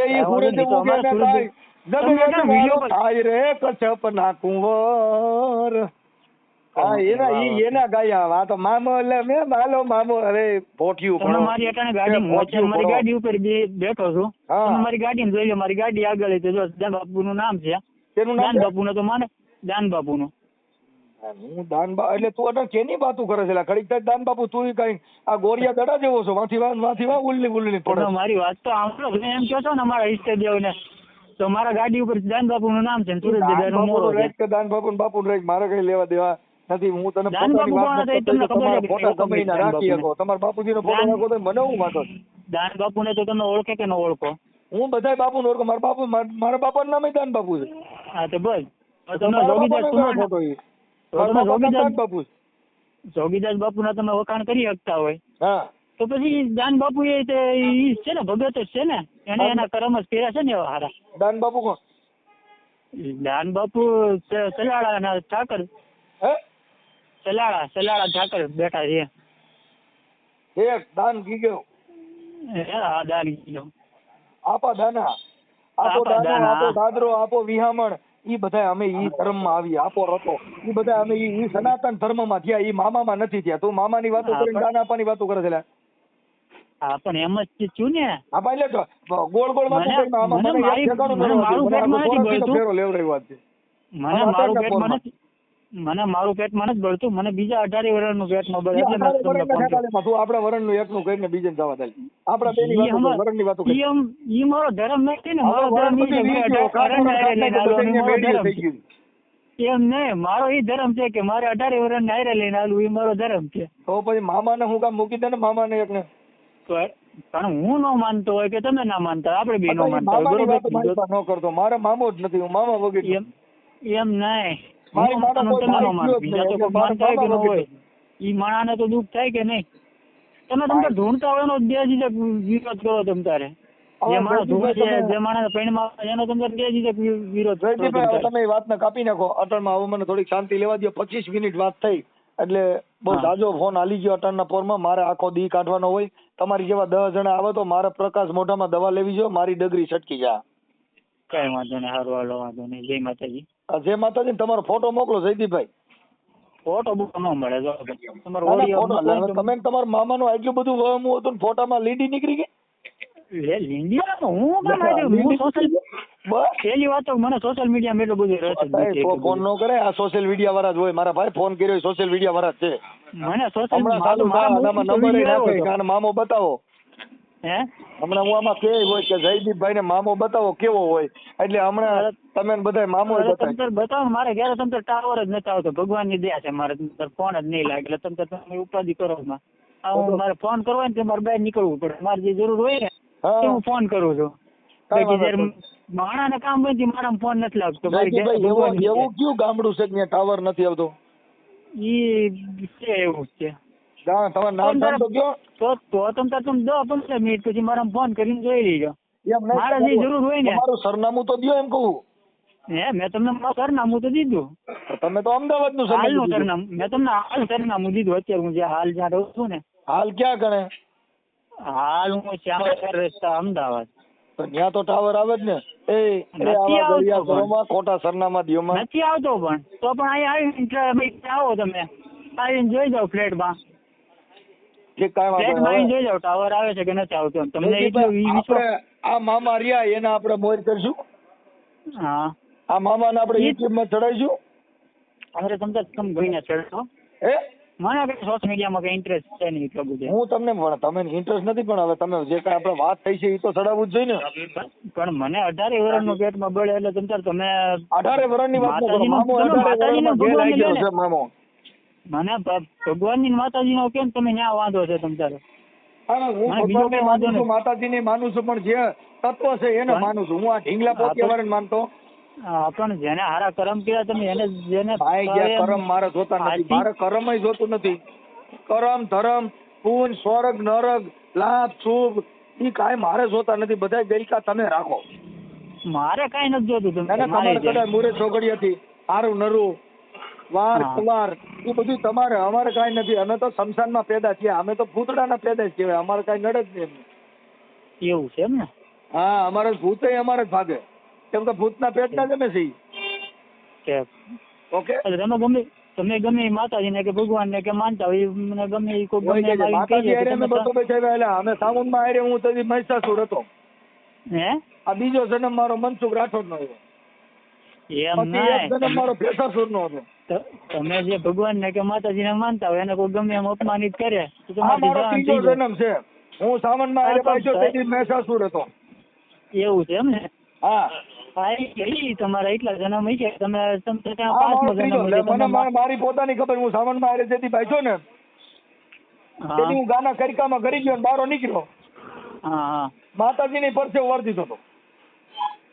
એ હુરજ ઉગે ને થાય થાય રે કચ્છપના કુંવર એના ગાયા આ તો મામો એટલે મેં મામો હવે પોઠ્યું પણ મારી અટાણે ગાડી મારી ગાડી ઉપર બેઠો છું તમે મારી ગાડીને જોઈ લો મારી ગાડી આગળ છે જો દાન બાપુનું નામ છે દાન બાપુનો તો માને દાન બાપુનો હું દાનબા એટલે તું અટાણે કેની વાતું કરે છે ઘડીક થાય દાન બાપુ તું કઈ આ ગોરિયા દડા જેવો છો વાંથી ઉલ્લી પડે મારી વાત તો આમ એમ કહો છો ને અમારા ઈષ્ટદેવ ને તો મારા ગાડી ઉપર દાન બાપુનું નામ છે સુરત દાન બાપુ મારે કઈ લેવા દેવા નથી હું તને તમારા બાપુજીનો ફોટો નાખો તો મને હું વાંધો દાન બાપુને તો તમે ઓળખે કે ન ઓળખો હું બધા બાપુને ઓળખો મારા બાપાનું નામ દાન બાપુ છે હા તો બસ તમે જોગીદાસ બાપુના તમે વખાણ કરી શકતા હોય હા તો પછી દાન બાપુ એ છે ને ભગત જ છે ને એને એના કર્મ જ કર્યા છે ને એવા હારા દાન બાપુ કોણ દાન બાપુ સલાળા ના ઠાકર સલાળા ઠાકર બેઠા છે એક દાન ગીગો હા દાન ગીગો આપા દાના આપો દાદરો આપો વિહામણ ઈ બધા અમે ઈ ધર્મ માં આવી આપો રતો ઈ બધા અમે ઈ સનાતન ધર્મ માં થયા ઈ મામા માં નથી થયા તું મામા ની વાતો કરીને દાન આપવાની વાતો કરે છે હા પણ એમ જ છું ને. હા ભાઈ એટલે ગોળ ગોળ વાતો કરીને આમાં મને એક ઠેકાણું નથી. મારું પેટમાં નથી બળતું. ફેરો લેવડાવ્યો છે. મને મારું પેટમાં નથી. મને મારું પેટમાં નથી બળતું. મને બીજા 18 વર્ષનું પેટમાં બળે એટલે મેં તમને ફોન કર્યો. તું આપણા વરણનું એકનું કહીને બીજે જવા દે. આપણા બેની વાતો વરણની વાતો કરી. ઈ મારો ધર્મ નથી ને. મારો ધર્મ ઈ છે. એમ નહીં, મારો ઈ ધર્મ છે કે મારે 18 વર્ષને હારે લઈને આલું, ઈ મારો ધર્મ છે. તો પછી મામાને હું કામ મૂકી દે ને મામાને એકને. પણ હું ન માનતો હોય કે તમે ના માનતા, આપણે બે ન માનતા હોય, બરોબર ન કરતો. મારે મામો જ નથી, હું મામા વગર એમ નહીં. મારું માનવાનું તમે ન માનો, બીજા તો કોઈ માનતા હોય કે ન હોય, ઈ માણાને તો દુઃખ થાય કે નહીં. તમે ઢૂંઢતા હોય એનો બે વિરોધ કરો તમ તારે. જે માણસ ઢૂંઢે છે, જે માણસ પૈણમાં એનો તમે બે વિરોધ કરો. તમે એ વાતને કાપી નાખો. અટલમાં હવે મને થોડીક શાંતિ લેવા દો. 25 મિનિટ વાત થઈ એટલે બહુ જાજો ફોન હાલી ગયો અટલના પોરમાં. મારે આખો દી કાઢવાનો હોય. તમારી જેવા 10 જણા આવે તો મારે પ્રકાશ મોઢામાં દવા લેવી જોઈએ, મારી ડગરી છટકી જાય. કઈ વાંધો નહીં, સારું હાલો, વાંધો નહીં. જય માતાજી. જય માતાજી. તમારો ફોટો મોકલો જયદીપભાઈ. ફોટો બુક ન મળે. તમારો તમે તમારા મામાનું આટલું બધું વહમું હતું ને ફોટામાં લીડી નીકળી ગઈ. પેલી વાત તો મને સોશિયલ મીડિયા એટલું બધું ફોન નો કરે. આ સોશિયલ મીડિયા વાળા જ હોય. મારા ભાઈ ફોન કર્યો સોશિયલ મીડિયા વાળા જ છે. મને સોશિયલ મામો બતાવો. હે હમણાં હું આમાં કે હોય કે જયદીપભાઈ ને મામો બતાવો કેવો હોય, એટલે હમણાં તમે બધા મામો બતાવો. મારે ઘરે તમ ટાવર જ નથી આવતો. ભગવાન ની દયા છે. મારે ફોન જ નહીં લાગે એટલે તમે ઉપાધિ કરો. મારે ફોન કરવો ને મારે બહાર નીકળવું પડે. મારે જે જરૂર હોય ને હું ફોન કરું છું. માણાને કામ હોય મારા ફોન નથી લાગતો. એવું કયું ગામડું છે કે ટાવર નથી આવતો? ઈ છે એવું છે. તમારું નામ તો કયો? તો તમે 10-15 મિનિટ પછી મારા ફોન કરીને જોઈ લેજો. મારે જે જરૂર હોય ને. તમારું સરનામું તો દો એમ કહું. મેં તમને સરનામું તો દીધું. તમે તો અમદાવાદ નું સરનામું મેં તમને હાલ સરનામું દીધું. અત્યારે હું જે હાલ જ્યાં રહું છું ને. હાલ ક્યાં ગણે? હાલ હું શ્યામનગર રસ્તા અમદાવાદ. તો ત્યાં તો ટાવર આવે જ ને. ખોટા સરનામા દો. નથી આવતો પણ તો પણ અહીંયા આવીને આવો તમે આવીને જોઈ જાઓ ફ્લેટમાં. ફ્લેટમાં જોઈ જાઓ ટાવર આવે છે કે નથી આવતો. તમને આ મામા રહ્યા એના આપણે મોર કરશું. હા આ મામાને આપણે યુટ્યુબ માં ચડાવીશું. અરે તમે ભાઈને ચડશો. મને કઈ સોશિયલ મીડિયામાં કઈ ઇન્ટરેસ્ટ છે નહીં એટલો બધો. હું તમને તમે ઇન્ટરેસ્ટ નથી પણ હવે તમે જે કઈ આપણે વાત થઈ છે એ તો ચડાવવું જ જોઈએ ને. પણ મને 18 વર્ષનું પેટમાં બળે એટલે તમે 18 વર્ષની વાત મામો મને ભગવાનની માતાજીનો કેમ તમે ન્યા વાંધો છે તમારે? હું માતાજીને માનું છું પણ જે તત્વ છે એને માનું છું. હું આ ઢીંગલા પોતિયાવાળાને માનતો. પણ જેને હારા કર્મ કર્યા તમે એને જેને કર્મ મારે જોતા નથી. મારે કર્મ જોતું નથી. કર્મ ધર્મ પૂન સ્વર્ગ નરક લાભ શુભ ઈ કાંઈ મારે જોતા નથી. બધા ગઈકા તમે રાખો. મારે કાંઈ નથી જોતું. તમારે કદાચ મુરે છોકરી હતી હારું નરું વાર કુવાર એ બધું તમારે. અમારે કાંઈ નથી. અમે તો શમશાનમાં પેદા થયા. અમે તો ભૂતડાના પેદા જ કહેવાય. અમારે કાંઈ નડે જ નહીં. એવું છે એમ ને? હા અમારે ભૂત અમારે જ ભાગે. કેમ કે ભૂતના પેટના જ અમે છીએ. ઓકે તમે ગમે માતાજીને કે ભગવાનને કે માનતા હોય મને ગમે અમે સાવનમાં આરે હું તો મહિષાસુર હતો. હે આ બીજો જન્મ મારો મનસુખ રાઠોડ નો હતો. એમ મારો ભેસાસુર નો હતો. તમે જે ભગવાનને કે માતાજીને માનતા હોય એને કોઈ ગમે એમ અપમાનિત કરે તો મારો ત્રીજો જન્મ છે. હું સાવનમાં આરે પાછો તેથી મહિષાસુર હતો. એવું છે એમ ને? હા તમારા એટલા જન્મ છે તમે મારી પોતાની ખબર. હું સાવનમાં આરે જેથી પાછો ને તેથી હું ગાના કરિકામાં કરી ગયો બારો નીકળ્યો. માતાજીની પરસે વર્તી હતો.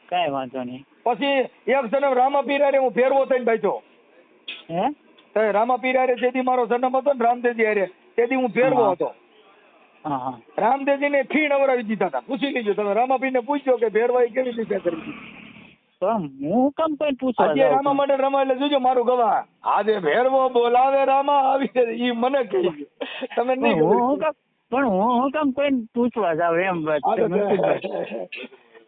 કઈ વાંધો નહીં. પછી એક જન્મ રામાપીર હારે હું ફેરવો થઈને બેઠો. હે રામાપીર હારે જેથી મારો જન્મ હતો ને રામદેવજી હારે તેથી હું ફેરવો હતો. રામદેવજી ને ફી નવરાવી દીધા હતા. પૂછી લીધું તમે રામાપીર ને પૂછ્યો કે ફેરવાઈ કેવી રીતે કરી? હું કેમ કોઈ પૂછવા આજે રામા માટે રમા એટલે જોજો મારું ગવા. આજે ભેરવો બોલાવે રામા આવી ઈ મને કહી તમે નહીં. પણ હું કેમ કોઈ પૂછવા જાવ એમ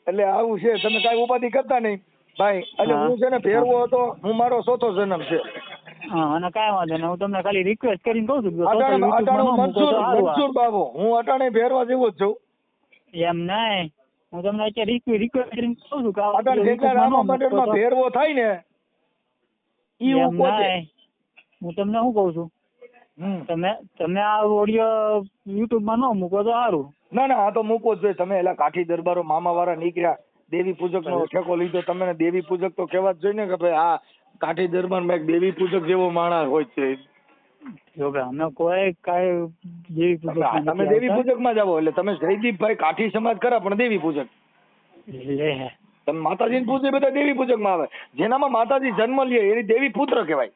એટલે આવું છે. તમે કઈ ઉપાધિ કરતા નહીં ભાઈ. એટલે હું છે ને ફેરવો હતો. હું મારો ચોથો જન્મ છે. હા અને કાંઈ વાંધો નહીં, હું તમને ખાલી રિક્વેસ્ટ કરીને કહું છું મનસુર બાબુ, હું અટાણે ફેરવા જેવો જ છું. એમ નહીં, હું તમને અત્યારે રિક્વેસ્ટ કરીને કહું છું કે ફેરવો થાય ને એમ નહીં, હું તમને શું કહું છું, તમે આ ઓડિયો યુટ્યુબ માં ન મૂકો તો સારું. ના ના, આ તો મૂકો જ જોઈએ. તમે એલા કાઠી દરબારો મામા વાળા નીકળ્યા, દેવી પૂજક નો ઠેકો લીધો, તમે દેવી પૂજક તો કહેવા જ જોઈએ ને કે ભાઈ આ કાઠી દરબાર માં એક દેવી પૂજક જેવો માણસ હોય છે. જો કે અમે કોઈ કાંઈ દેવી પૂજક, તમે દેવી પૂજક માં જાવ એટલે તમે જયદીપભાઈ કાઠી સમાજ ખરા પણ દેવી પૂજક. તમે માતાજી ને પૂજે બધા દેવી પૂજક માં આવે. જેનામાં માતાજી જન્મ લે એની દેવી પુત્ર કહેવાય.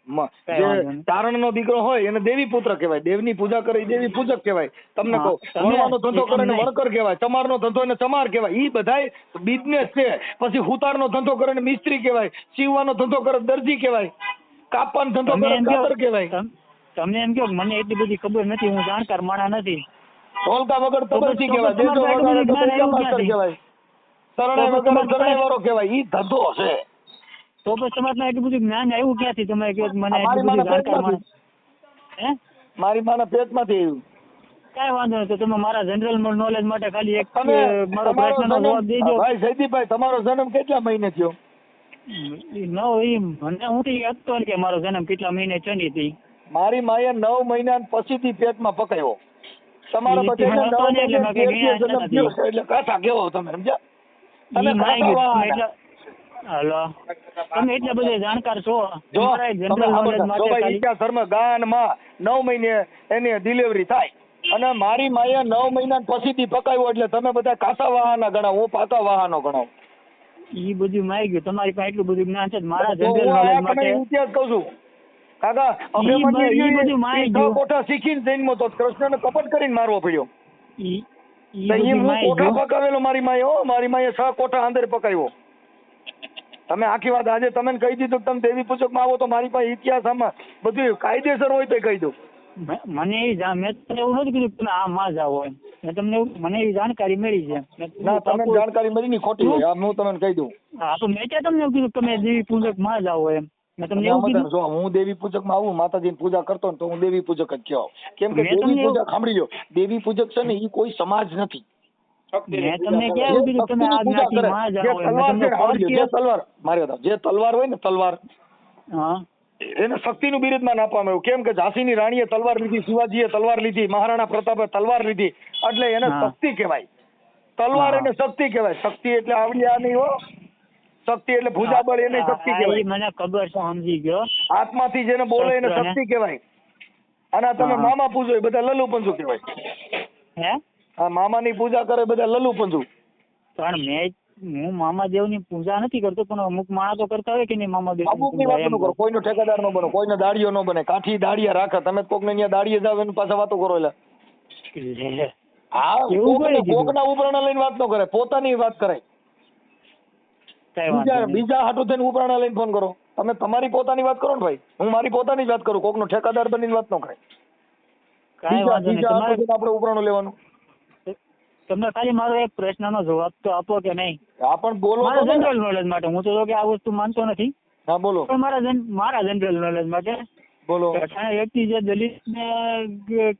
જે ચારણ નો દીકરો હોય એને દેવી પુત્ર કહેવાય. દેવની પૂજા કરે એ દેવી પૂજક કહેવાય. તમને કહું, વણવાનો ધંધો કરે ને વણકર કહેવાય, ચમાર નો ધંધો એને ચમાર કહેવાય. ઈ બધાય બિઝનેસ છે. પછી હુતાર નો ધંધો કરે ને મિસ્ત્રી કહેવાય, સીવવાનો ધંધો કરે દરજી કહેવાય, કાપવાનો ધંધો કરે કાતર કહેવાય. તમે એમ કહો મને એટલી બધી ખબર નથી, હું જાણકાર માણા નથી. ઢોલકા વગર તબરસી કહેવાય, દેજો વગર તબરસી માસ્ટર કહેવાય, શરણાઈ વગર શરણાઈ વાળો કહેવાય. ઈ ધંધો છે. તો પછી તમારે એટલું બધું જ્ઞાન આવ્યું ક્યાંથી? તમે કહો મને એટલું બધું જાણકાર માણસ. હે, મારી માના પેટમાંથી આવ્યું. કાંઈ વાંધો નહીં, તો તમે મારા જનરલ નોલેજ માટે ખાલી એક મારો પ્રશ્નનો જવાબ દેજો. ભાઈ જયદીપભાઈ, તમારો જન્મ કેટલા મહિને થયો? મને હું હતો કે મારો જન્મ કેટલા મહિને ચંડી હતી. મારી માએ 9 મહિના પછીથી પેટમાં પકાવ્યો. તમારો એટલે કાથા કેવો તમે સમજ્યા? હાલો, તમે એટલા બધા જાણકાર છો. ગાનમાં 9 મહિને એની ડિલિવરી થાય અને મારી માએ 9 મહિના પછીથી પકાવ્યો એટલે તમે બધા કાસા વાહના ગણાવો, હું પાકા વાહનો ગણાવું. ઈ બધું માઈ ગયું. તમારી પાસે એટલું બધું જ્ઞાન છે. મારા જનરલ નોલેજ માટે ઇતિહાસ કહું છું કાકા. અભિમન્યુ કોઠા શીખીને જન્મો તો કૃષ્ણને કપટ કરીને મારવો પડ્યો. કોઠા પકાવેલો મારી માએ. મારી માએ 6 કોઠા અંદર પકાવ્યો. તમે આખી વાત આજે તમે કહી દીધું તમે દેવી પૂજક માં આવો તો મારી પાસે ઇતિહાસ આમાં બધું કાયદેસર હોય તો કહી દઉં. મને મેં તમને એવું નથી કીધું તમે આ માં જાવ હોય. મેં તમને મને એવી જાણકારી મળી છે. ના, તમને જાણકારી મળી ની ખોટી હોય. હું તમને કહી દઉં. હા, તો મેં તમને એવું કીધું તમે દેવી પૂજક માં જાવ હોય એમ. મેં તમને એવું કીધું. જો હું દેવી પૂજક માં આવું, માતાજીની પૂજા કરતો ને તો હું દેવી પૂજક જ કહેવાઉં. કેમ કે દેવી પૂજક સાંભળી લો, દેવી પૂજક છે ને એ કોઈ સમાજ નથી. મેં તમને ક્યાં કીધું તમે આ જ્ઞાતિ માં જાવ હોય. તલવાર મારી વાત, જે તલવાર હોય ને તલવાર, હા, એને શક્તિનું બિરુદમાન આપવામાં આવ્યું. કેમ કે ઝાંસીની રાણીએ તલવાર લીધી, શિવાજીએ તલવાર લીધી, મહારાણા પ્રતાપે તલવાર લીધી, એટલે એને શક્તિ કહેવાય. તલવાર એને શક્તિ કહેવાય. શક્તિ એટલે આવડી આ નહીં હો. શક્તિ એટલે ભુજાબળ, એને શક્તિ કહેવાય. મને ખબર છે, સમજી ગયો. આત્માથી જેને બોલે એને શક્તિ કહેવાય. અને તમે મામા પૂજો એ બધા લલુ પંજુ કહેવાય. હે, હા, મામાની પૂજા કરે બધા લલુ પંજુ. પણ હું મામાદેવની પૂજા નથી કરતો, પણ અમુક માણસ તો કરતા હોય કે નહીં મામાદેવ. અમુકની વાત ન કરો. કોઈનો ઠેકેદાર ન બનો, કોઈને દાડીઓ ન બને. કાઠી દાડિયા રાખે. તમે કોકને અહીંયા દાડીએ જાવ એની પાસે વાતો કરો. એટલે હા, કોકના ઉપરાણા લઈને વાત ન કરે, પોતાની વાત કરે. બીજા હાટું થઈને ઉપરાણા લઈને ફોન કરો. તમે તમારી પોતાની વાત કરો ને ભાઈ. હું મારી પોતાની જ વાત કરું. કોકનો ઠેકાદાર બનીને વાત ન કરે. આપણે ઉપરાણું લેવાનું. તમને ખાલી મારો એક પ્રશ્નનો જવાબ તો આપો કે નહીં? હા, પણ બોલો. મારા જનરલ નોલેજ માટે. હું તો કે આ વસ્તુ માનતો નથી. હા, બોલો. પણ મારા જનરલ નોલેજ માટે બોલો. વ્યક્તિ જે દલિતને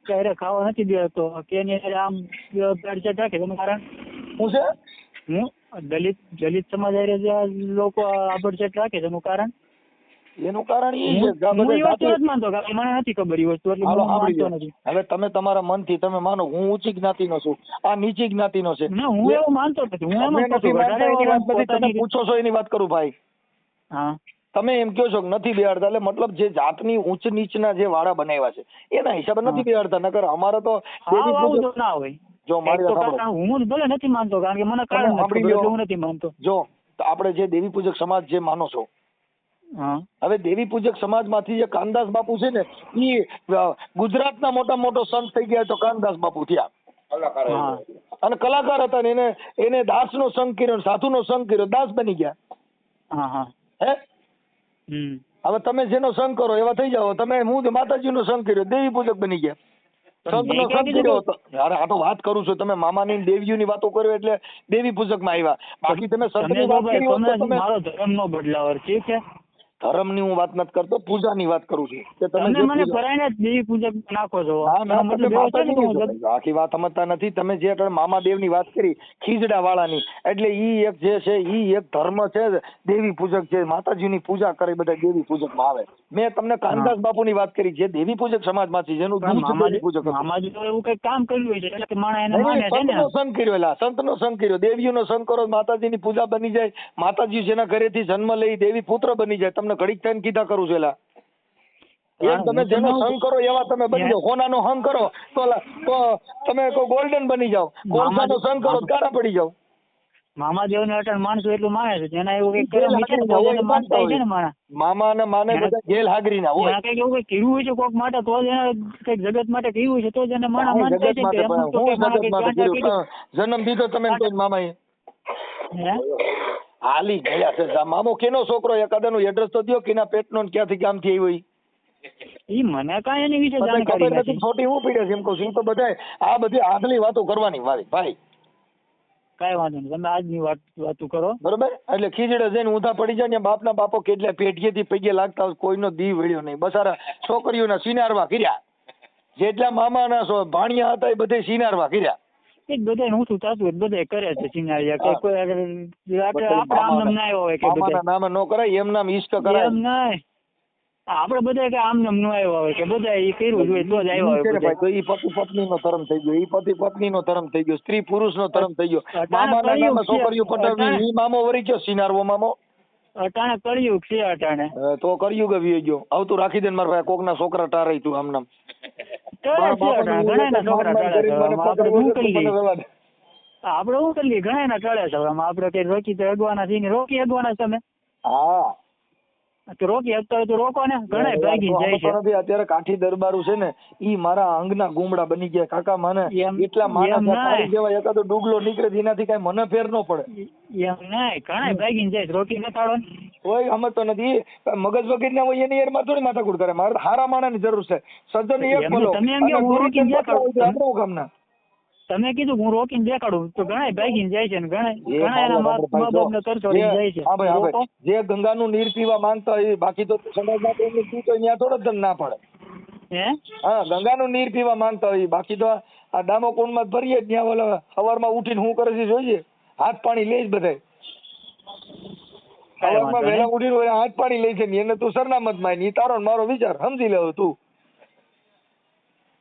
ક્યારે ખાવા નથી દેતો કે આમ પેડસેટ રાખે તેનું કારણ શું છે? હું દલિત સમાજ જે લોકો આબડસેટ રાખે તેનું કારણ? એનું કારણ એ છે માનતો મને નથી ખબર એ વસ્તુ, એટલે માનતો નથી. હવે તમે તમારા મનથી તમે માનો હું ઊંચી જ્ઞાતિનો છું, આ નીચી જ્ઞાતિનો છે. હું એવું માનતો નથી. હું તમે પૂછો છો એની વાત કરું ભાઈ. હા, તમે એમ કહો છો કે નથી બેહાડતા, એટલે મતલબ જે જાતની ઊંચ નીચના જે વાળા બનાવ્યા છે એના હિસાબે નથી બેહાડતા. નકર અમારે તો ના હોય. જો મારી હું ભલે નથી માનતો, કારણ કે મને કારણ હું નથી માનતો. જો આપણે જે દેવી પૂજક સમાજ જે માનો છો, હવે દેવી પૂજક સમાજમાંથી જે કાનદાસ બાપુ છે ને એ ગુજરાતના મોટો સંત થઈ ગયા તો કાનદાસ બાપુ થયા. અને કલાકાર હતા ને એને દાસનો સંગ કર્યો, સાધુનો સંગ કર્યો, દાસ બની ગયા. હે, હવે તમે જેનો સંગ કરો એવા થઈ જાઓ. તમે હું માતાજીનો સંગ કર્યો, દેવી પૂજક બની ગયા. સંતનો સંગ કર્યો હતો. અરે આ તો વાત કરું છું. તમે મામાની દેવીઓની વાતો કર્યો એટલે દેવી પૂજક માં આવ્યા. બાકી તમે સંતની વાત કરી હોત તો તમે મારો ધર્મ નો બદલાવ. ઠીક છે, ધર્મની હું વાત નથી કરતો, પૂજાની વાત કરું છું કે તમે મને પરાયને દેવી પૂજક નાખો છો. આખી વાત સમજતા નથી તમે. જે મામાદેવની વાત કરી ખીજડા વાળાની, એટલે ઈ એક જે છે ઈ એક ધર્મ છે, દેવી પૂજક છે, માતાજીની પૂજા કરે બધા દેવી પૂજકમાં આવે. મેં તમને કાનદાસ બાપુની વાત કરી જે દેવી પૂજક સમાજમાંથી જેનું દેવી પૂજક એવું કઈ કામ કર્યું હોય છે એટલે માણસ એને માને છે ને. સંત કર્યો, સંતનો સંત કર્યો, દેવીઓનો સંત કરો, માતાજીની પૂજા બની જાય, માતાજી જેના ઘરેથી જન્મ લઈ દેવી પુત્ર બની જાય. તમને ઘડીક થઈને કીધા કરું છું. એક તમે જેનો સંગ કરો એવા તમે બની જાઓ. સોનાનો સંગ કરો તો તમે ગોલ્ડન બની જાઓ, કોલસાનો સંગ કરો કાળા પડી જાઓ. મામાદેવ ને અટણ માણસો એટલું માને છે, જેના એવું કઈક કર્મ માનતા હોય છે ને માણસ. મામા ને માને બધા ગેલ હાગરી ના હોય. કઈક એવું કઈ કર્યું હોય છે કોક માટે, તો જ એને કઈક જગત માટે કર્યું હોય છે, તો જ એને માણસ માનતા છે. જન્મ દીધો તમે મામા હાલી ગયા છે. મામો કેનો છોકરો એકાદાનું એડ્રેસ તો દો, કેના પેટનો ક્યાંથી કામથી આવ્યો ઈ મને કાંઈ એની વિશે જાણકારી નથી. ખોટી હું પીડે છે એમ કહું છું. તો બધા આ બધી આગલી વાતો કરવાની ભાઈ. કાંઈ વાંધો નહીં, તમે આજની વાતો કરો બરોબર. એટલે ખીજડે જઈને ઊંધા પડી જાય ને બાપના બાપો કેટલા પેઢીએથી પગે લાગતા કોઈનો દી વળ્યો નહીં. બસારા છોકરીઓના સિનારવા કર્યા, જેટલા મામાના ભાણિયા હતા એ બધે સિનારવા કર્યા. એક બધા ઊંચું થતું બધા કરે છે સિનારિયા કે કોઈ આપણે આમ નામ ના આવ્યો હોય કે બધા નામ ન કરાય, એમ નામ ઈષ્ટ કરાય. એમ નહીં, આપણે બધા કે આમ નામ ન આવ્યો હોય કે બધા એ કર્યું જોઈએ તો જ આવ્યો હોય. તો ઈ પતિ પત્નીનો ધર્મ થઈ ગયો, ઈ પતિ પત્નીનો ધર્મ થઈ ગયો, સ્ત્રી પુરુષનો ધર્મ થઈ ગયો. મામાના નામે છોકરીઓ પટાવી, ઈ મામો વરી ગયો સિનારવો મામો. અટાણે કળિયુગ છે અટાણે. તો કળિયુગ આવી ગયો. આવતું રાખી દે મારા ભાઈ, કોકના છોકરા ટારાય તું આમ નામ. આપડે શું કરીએ ઘણા ના ટળે છે. આપડે કઈ રોકી તો અગવાના છીએ, રોકી અગવાના તમે. હા તો રોકી શકતા હોય તો રોકો ને. ઘણા ભાગી જાય છે. અત્યારે કાઠી દરબારું છે ને ઈ મારા અંગના ગુમડા બની ગયા કાકા. મને એટલા માણસ જેવા એકાદો ડુગલો નીકળે એનાથી કઈ મને ફેર ન પડે. એમ નહીં, ઘણા ભાગી જાય રોકી ન કાઢો. કોઈ સમજતો નથી. મગજ વગર ના હોય એની એરમાં થોડી માથાકૂટ કરે. મારે હારા માણસ ની જરૂર છે. સજ્જન એક બોલો આપણું કામના. તમે કીધું હું રોકીને દેખાડું તો ઘણા ભાગીને જાય છે ને ઘણા એના મા બાપ ને કરતો જાય છે. હા ભાઈ, જે ગંગાનું નીર પીવા માંગતા હોય, બાકી તો સમાજમાં એમને પીતો ત્યાં થોડો જ ના પડે. હા, ગંગાનું નીર પીવા માંગતા હોય, બાકી તો આ ડામો કુંડમાં ભરીએ ત્યાં ઓલા સવારમાં ઉઠીને શું કરે છે જોઈએ, હાથ પાણી લે જ બધાય. સવારમાં વહેલા ઉઠીને હાથ પાણી લે છે ને એને તું સરનામત માં ની તારો મારો વિચાર સમજી લેવો તું.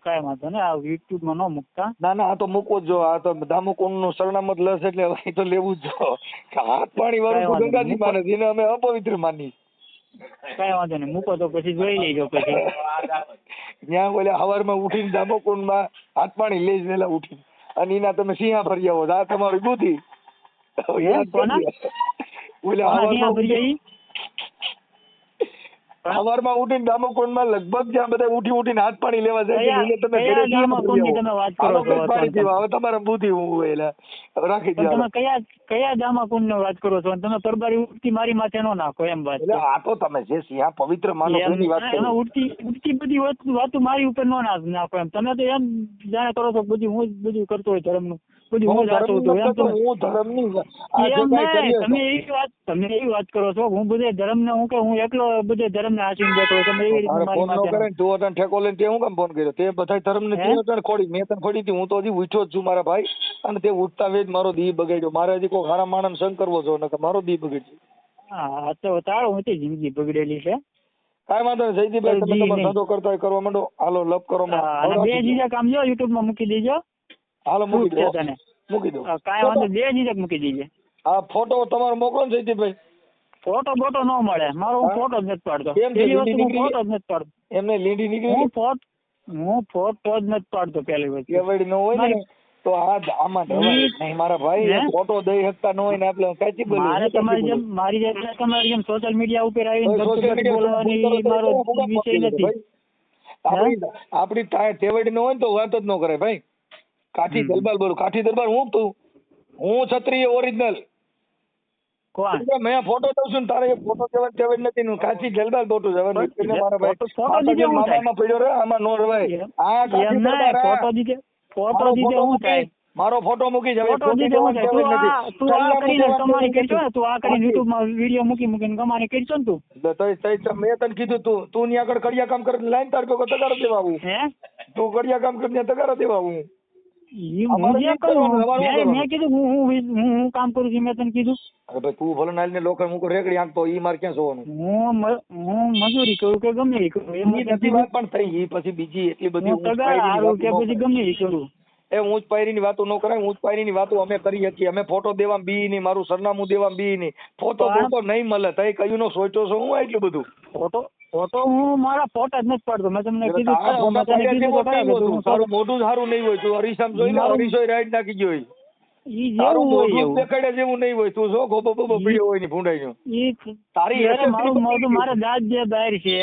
કાંઈ વાંધો ને, આ યુટ્યુબ માં ન મૂકતા. ના ના, આ તો મૂકવો જ જો. આ તો દામોકુંડ નું સરનામત લસ એટલે એ તો લેવું જ જો. હાથ પાણી વાળું ગંગાજી માને એને અમે અપવિત્ર માની. કાંઈ વાંધો નહીં, મૂકો તો પછી જોઈ લેજો. પછી ત્યાં ઓલા સવારમાં ઉઠીને દામોકુંડ માં હાથ પાણી લઈ જ વેલા ઉઠીને અને એના તમે સિંહા ભરી આવો. આ તમારી બુદ્ધિ. સવારમાં ઉઠીને દામોકુંડમાં લગભગ જ્યાં બધા ઉઠીને હાથ પાણી લેવા જાય છે તમે તમારા બુદ્ધિ રાખી દો. તમે કયા દામાકુંડ ની વાત કરો છો? તમે પરબારી ઉઠતી મારી માથે નો નાખો એમ વાત. આ તો તમે જે સિંહા પવિત્ર માનો એની વાત કરો. ઉઠતી બધી વાતો મારી ઉપર નો નાખો એમ. તમે તો એમ જાણે કરો છો બધી હું બધું કરતો હોય ધર્મ નું બધું હું જાતો હતો એમ. હું ધર્મ ની તમે એવી વાત કરો છો હું બધે ધર્મ ને હું કે હું એકલો બધે ધર્મ ને આચીને બેઠો. તમે એવી રીતે તું તને ઠેકો લઈને તે હું કામ ફોન કર્યો? તે બધા ધર્મ ને તને ખોડી, મેં તને ખોડી હતી. હું તો હજી ઉઠ્યો જ છું મારા ભાઈ. અને તે ઉઠતા વેજ મારો દી બગાડ્યો. મારે હજી કોઈ સારા માણસ સંગ કરવો છો ને મારો દી બગડ્યો. હા તો તાળો હતી જિંદગી બગડેલી છે. કાંઈ વાંધો નહીં જયદીપભાઈ, તમે તમારો ધંધો કરતા હોય કરવા માંડો. હાલો લપ કરો. બે જીજા કામ જો યુટ્યુબ માં મૂકી દેજો. હાલો મૂકી દો, મૂકી દો. કાંઈ વાંધો, બે જીજા મૂકી દેજે. હા, ફોટો તમારો મોકલો ને જયદીપભાઈ. ફોટો બોટો ન મળે મારો, હું ફોટો જ નથી પાડતો. પેલી વસ્તુ હું ફોટો જ નથી પાડતો. એમને લીંડી નીકળી. હું ફોટો જ નથી પાડતો પેલી વસ્તુ. કેવડી નો હોય ને તો આમાં નહીં મારા ભાઈ, ફોટો દઈ શકતા ન હોય ને આપણે કાચી બોલી. મારે તમારી જેમ સોશિયલ મીડિયા ઉપર આવીને બોલવાની મારો વિષય નથી. આપડી તેવડી નો હોય ને તો વાત જ ન કરે ભાઈ. કાઠી દરબાર બોલું, કાઠી દરબાર હું તું, હું ક્ષત્રિય ઓરિજિનલ. કોણ? મેં ફોટો દઉં છું ને તારે ફોટો તેવડ નથી. કાચી જલબાલ બોટું જવાનું મારા ભાઈ. મામામાં પડ્યો રે, આમાં નો રવાય. ફોટો દીધે હું થાય? મારો ફોટો મૂકી જ હવે ફોટો ખોટી દીધો દેવાની છે. જરૂર નથી. તું આ કરીને સલામતી કમાણી દેવાની કરશો ને, તું આ કરીને YouTube માં વિડીયો મૂકીને કમાણી કરશો ને તું. મેં તને કીધું તું ની આગળ કડિયા કામ કરે લાઈન તાર કોઈ તગારો દેવા આવું. હે તું કડિયા કામ કરીને તગારો દેવા આવું. હું જે કરું મેં કીધું હું કામ કરું છું મેં તને કીધું. અરે ભાઈ તું ભલે નાલ ને લોકો મૂકો રેકડી આંકતો ઈ માર ક્યાં જોવાનું. હું મજૂરી કરું કે ગમે એ કરું ઈ નથી વાત પણ થઈ ઈ પછી બીજી એટલી બધી હું તગાર હારું કે પછી ગમે એ કરું. એ ઊંચ પાયરીની વાતો ન કરાય. ઊંચ પાયરીની વાતો અમે કરી શકીએ. અમે ફોટો દેવા બી નહીં, મારું સરનામું દેવા બી નહીં. ફોટો નહીં મળે તઈ કયું નો સોચ્યો છો હું એટલું બધું. ફોટો હું મારા ફોટા જ નથી પાડતો. મેં તમને કીધું તારું મોઢું સારું નહીં હોય. તું અરીસામ જોઈ લે, અરીસો રાઈડ નાખી ગયો હોય. ઈ જેવું હોય દેખાડે જેવું નહીં હોય. તું જો ગોબો બોબો પીડ્યો હોય ની ભૂંડાઈ નો. તારી મારું મોઢું મારા દાંત બે બહાર છે.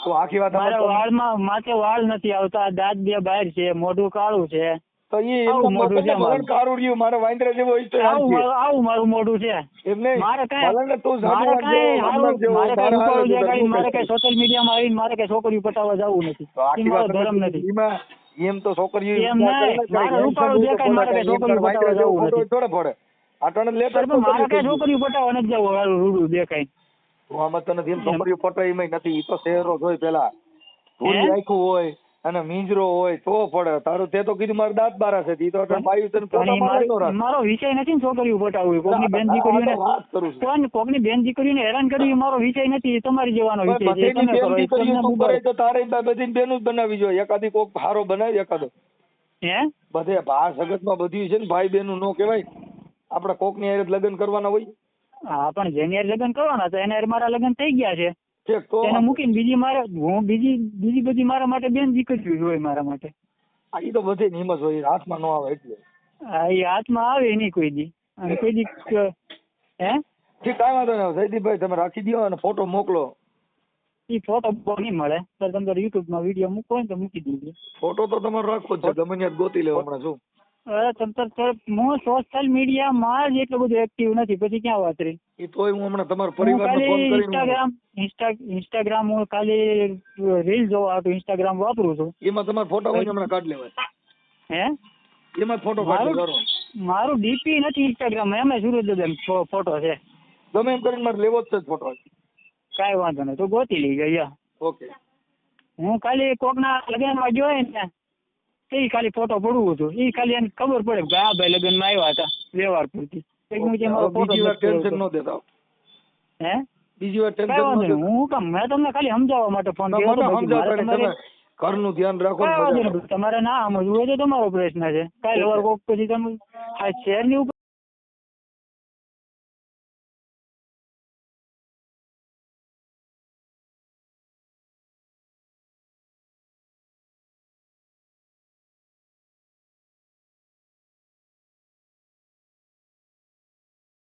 તો આખી વાત મારા વાળમાં માથે વાળ નથી આવતા, દાંત બે બહાર છે, મોઢું કાળું છે. તો ઈ મોઢું છે કાળું રહ્યું. મારે વાંદરા જેવો હોય તો આવું મારું મોઢું છે. એમને મારે કઈ તું મારે કઈ સોશિયલ મીડિયામાં આવીને મારે કઈ છોકરીઓ પટાવવા જવું નથી. એ મારો ધર્મ નથી. એમ તો છોકરીઓ એમ નહીં, મારે રૂપાળું દેખાય મારે કઈ છોકરીઓ પટાવવા જવું નથી. થોડે પડે આટણ લેટર મારે કઈ છોકરીઓ પટાવવા નથી જવું. હારું રૂડું દેખાય આમાં તને જેમ છોકરીઓ પટાય એમાં નથી. ઈ તો શહેરો જોઈ પેલા ભૂલી રાખ્યું હોય અને મીંજરો હોય તો પડે. તારું તે તો કીધું મારા દાંત બારા છે. ઈ તો બાયું તને ફોટા મારી નો રાખ. મારો વિષય નથી ને છોકરીઓ પટાવવી. કોકની બેન દીકરીઓને કોકની બેન દીકરીઓને હેરાન કરવી મારો વિષય નથી. તમારી જવાનો વિષય છે. તમે કરો તો તારે બધી બેન જ બનાવી જોઈએ. એકાદી કોક હારો બનાવી એકાદો. હે બધે આ જગતમાં બધું છે ને ભાઈ બેનું નો કહેવાય. આપડે કોક ની હારે લગ્ન કરવાના હોય. હા પણ જેની હારે લગ્ન કરવાના તો એને હારે મારા લગ્ન થઈ ગયા છે. એને મૂકીને બીજી મારે હું બીજી બધી મારા માટે બેન દીકરી હોય મારા માટે. ઈ તો બધે હિંમત હોય. હાથમાં નો આવે એટલે. હા એ હાથમાં આવે નહીં કોઈ દી. અને કોઈ દી હે ઠીક કાંઈ વાંધો નહીં. જયદીપભાઈ તમે રાખી દો અને ફોટો મોકલો. ઈ ફોટો નહીં મળે તો તમે યુટ્યુબ માં વિડીયો મૂકો હોય તો મૂકી દીધો. ફોટો તો તમારે રાખવો જ છે. ગમે ત્યાં ગોતી લેવો હમણાં શું. અરે હું સોશિયલ મીડિયામાં જ એટલું બધું એક્ટિવ નથી. પછી ક્યાં વાત રહી. એ તોય હું હમણાં તમારા પરિવારને ફોન કરીને ઇન્સ્ટાગ્રામ હું ખાલી રીલ જોવા હતું ઇન્સ્ટાગ્રામ વાપરું છું. એમાં તમારા ફોટો હોય હમણાં કાઢ લેવાય. હે એમાં ફોટો કાઢ લો. મારું ડીપી નથી ઇન્સ્ટાગ્રામ એમાં સુરજ દાદા ફોટો છે. ગમે એમ કરીને મારે લેવો જ છે ફોટો. કાંઈ વાંધો નહીં તું ગોતી લઈ ગયા. ઓકે હું ખાલી કોકના લગ્નમાં ગયો ને એ ખાલી ફોટો પડવું હતું. એ ખાલી એને ખબર પડે કે આ ભાઈ લગ્નમાં આવ્યા હતા વ્યવહાર પૂરતી. બીજી વાર ટેન્શન ન દેતા. હે બીજી વાર ટેન્શન ન દેતા. હું કામ મેં તમને ખાલી સમજાવવા માટે ફોન કર્યો. ઘરનું ધ્યાન રાખો. તમારે ના સમજવું હોય તો તમારો પ્રશ્ન છે. કાલે કોક પછી તમે આ શહેરની ઉપર